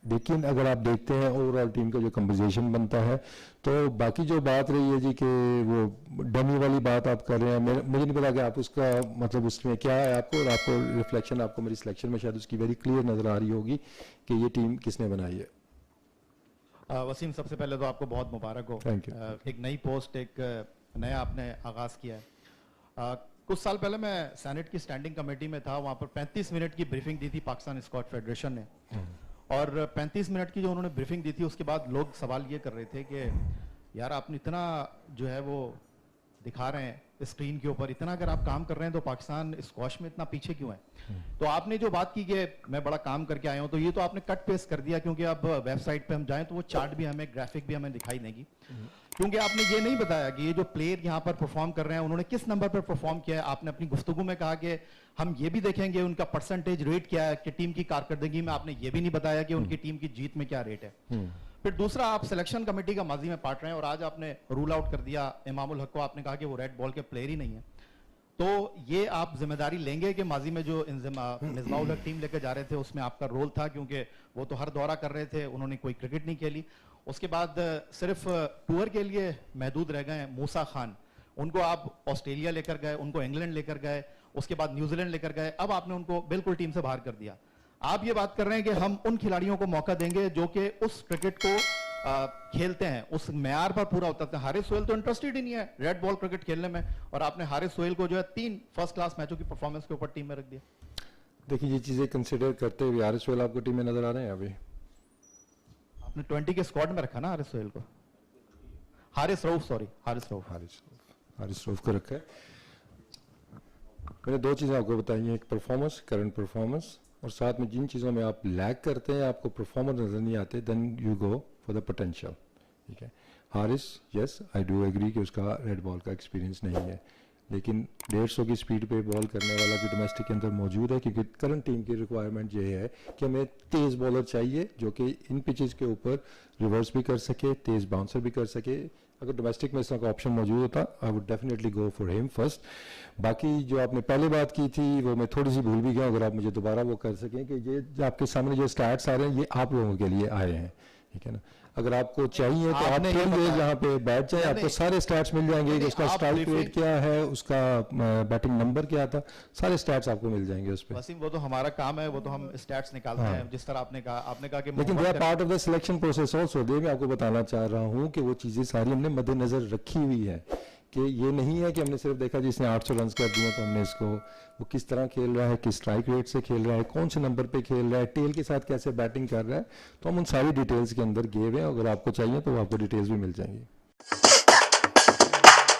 लेकिन अगर आप देखते हैं ओवरऑल टीम का जो कंपोजिशन बनता है, तो बाकी जो बात रही है जी कि वो डमी वाली बात आप कर रहे हैं, मुझे नहीं पता कि आप उसका मतलब उसमें क्या है आपको, और आपको रिफ्लेक्शन आपको मेरी सिलेक्शन में शायद उसकी वेरी क्लियर नज़र आ रही होगी कि ये टीम किसने बनाई है। वसीम, सबसे पहले तो आपको बहुत मुबारक हो। Thank you. एक नई पोस्ट, एक नया आपने आगाज़ किया है। कुछ साल पहले मैं सेनेट की स्टैंडिंग कमेटी में था, वहाँ पर 35 मिनट की ब्रीफिंग दी थी पाकिस्तान स्क्वाश फेडरेशन ने, और 35 मिनट की जो उन्होंने ब्रीफिंग दी थी उसके बाद लोग सवाल ये कर रहे थे कि यार आप इतना जो है वो दिखा रहे हैं स्क्रीन के ऊपर, इतना अगर आप काम कर रहे हैं तो पाकिस्तान स्क्वाश में इतना पीछे क्यों है? तो आपने जो बात की कि मैं बड़ा काम करके आया हूं, तो ये तो आपने कट पेस्ट कर दिया, क्योंकि अब वेबसाइट पे हम जाएं तो वो चार्ट भी हमें, ग्राफिक भी हमें दिखाई देगी, क्योंकि आपने ये नहीं बताया कि ये जो प्लेयर यहाँ पर परफॉर्म कर रहे हैं उन्होंने किस नंबर पर परफॉर्म किया है। आपने अपनी गुफ्तगू में कहा कि हम ये भी देखेंगे उनका परसेंटेज रेट क्या है कि टीम की कारकर्दगी में, आपने ये भी नहीं बताया कि उनकी टीम की जीत में क्या रेट है। फिर दूसरा, आप सिलेक्शन कमेटी का माजी में पार्ट रहे हैं और आज आपने रूल आउट कर दिया इमामुल हक को, आपने कहा कि वो रेड बॉल के प्लेयर ही नहीं है। तो ये आप जिम्मेदारी लेंगे कि माजी में जो मिसबाउल हक टीम लेकर जा रहे थे उसमें आपका रोल था, क्योंकि वो तो हर दौरा कर रहे थे, उन्होंने कोई क्रिकेट नहीं खेली। उसके बाद सिर्फ टूर के लिए महदूद रह गए मूसा खान, उनको आप ऑस्ट्रेलिया लेकर गए, उनको इंग्लैंड लेकर गए, उसके बाद न्यूजीलैंड लेकर गए, अब आपने उनको बिल्कुल टीम से बाहर कर दिया। आप ये बात कर रहे हैं कि हम उन खिलाड़ियों को मौका देंगे जो कि उस क्रिकेट को खेलते हैं, उस म्यार पर पूरा उतरते हैं। हारिस सोहेल तो इंटरेस्टेड ही नहीं है रेड बॉल क्रिकेट खेलने में, और आपने हारिस सोहेल को जो है 3 फर्स्ट क्लास मैचों की परफॉर्मेंस के ऊपर टीम में रख दिया। देखिए ये चीज़ें कंसिडर करते हुए हारिस सोहेल आपको टीम में नजर आ रहे हैं? अभी आपने 20 के स्क्वाड में रखा ना हारिस सोहेल को, हारिस रऊफ को रखा है। मैंने 2 चीज़ें आपको बताई हैं, एक परफॉर्मेंस, करंट परफॉर्मेंस, और साथ में जिन चीज़ों में आप लैग करते हैं, आपको परफॉर्मेंस नज़र नहीं आते, then you go for the potential. ठीक है, Haris, yes I do agree कि उसका रेड बॉल का एक्सपीरियंस नहीं है, लेकिन 150 की स्पीड पे बॉल करने वाला भी डोमेस्टिक के अंदर मौजूद है, क्योंकि करंट टीम की रिक्वायरमेंट ये है कि हमें तेज़ बॉलर चाहिए जो कि इन पिचेस के ऊपर रिवर्स भी कर सके, तेज़ बाउंसर भी कर सके। अगर डोमेस्टिक में इस तरह का ऑप्शन मौजूद होता, I would definitely go for him first. बाकी जो आपने पहले बात की थी वो मैं थोड़ी सी भूल भी गया, अगर आप मुझे दोबारा वो कर सकें कि ये जो आपके सामने जो स्टैट्स आ रहे हैं ये आप लोगों के लिए आए हैं, ठीक है ना। अगर आपको चाहिए तो आप यहाँ पे बैठ जाए, आपको सारे स्टैट्स मिल जाएंगे, उसका स्ट्राइक रेट क्या है, उसका बैटिंग नंबर क्या था, सारे स्टैट्स आपको मिल जाएंगे उस पर। वसीम, वो तो हमारा काम है, वो तो हम स्टैट्स निकालते हैं जिस तरह आपने कहा कि लेकिन they are part of the selection process also. मैं आपको बताना चाह रहा हूँ कि वो चीज़ें सारी हमने मद्देनजर रखी हुई है, कि ये नहीं है कि हमने सिर्फ देखा जिसने 800 रन कर दिए तो हमने इसको, वो किस तरह खेल रहा है, किस स्ट्राइक रेट से खेल रहा है, कौन से नंबर पे खेल रहा है, टेल के साथ कैसे बैटिंग कर रहा है, तो हम उन सारी डिटेल्स के अंदर गए हुए हैं। अगर आपको चाहिए तो आपको डिटेल्स भी मिल जाएंगी।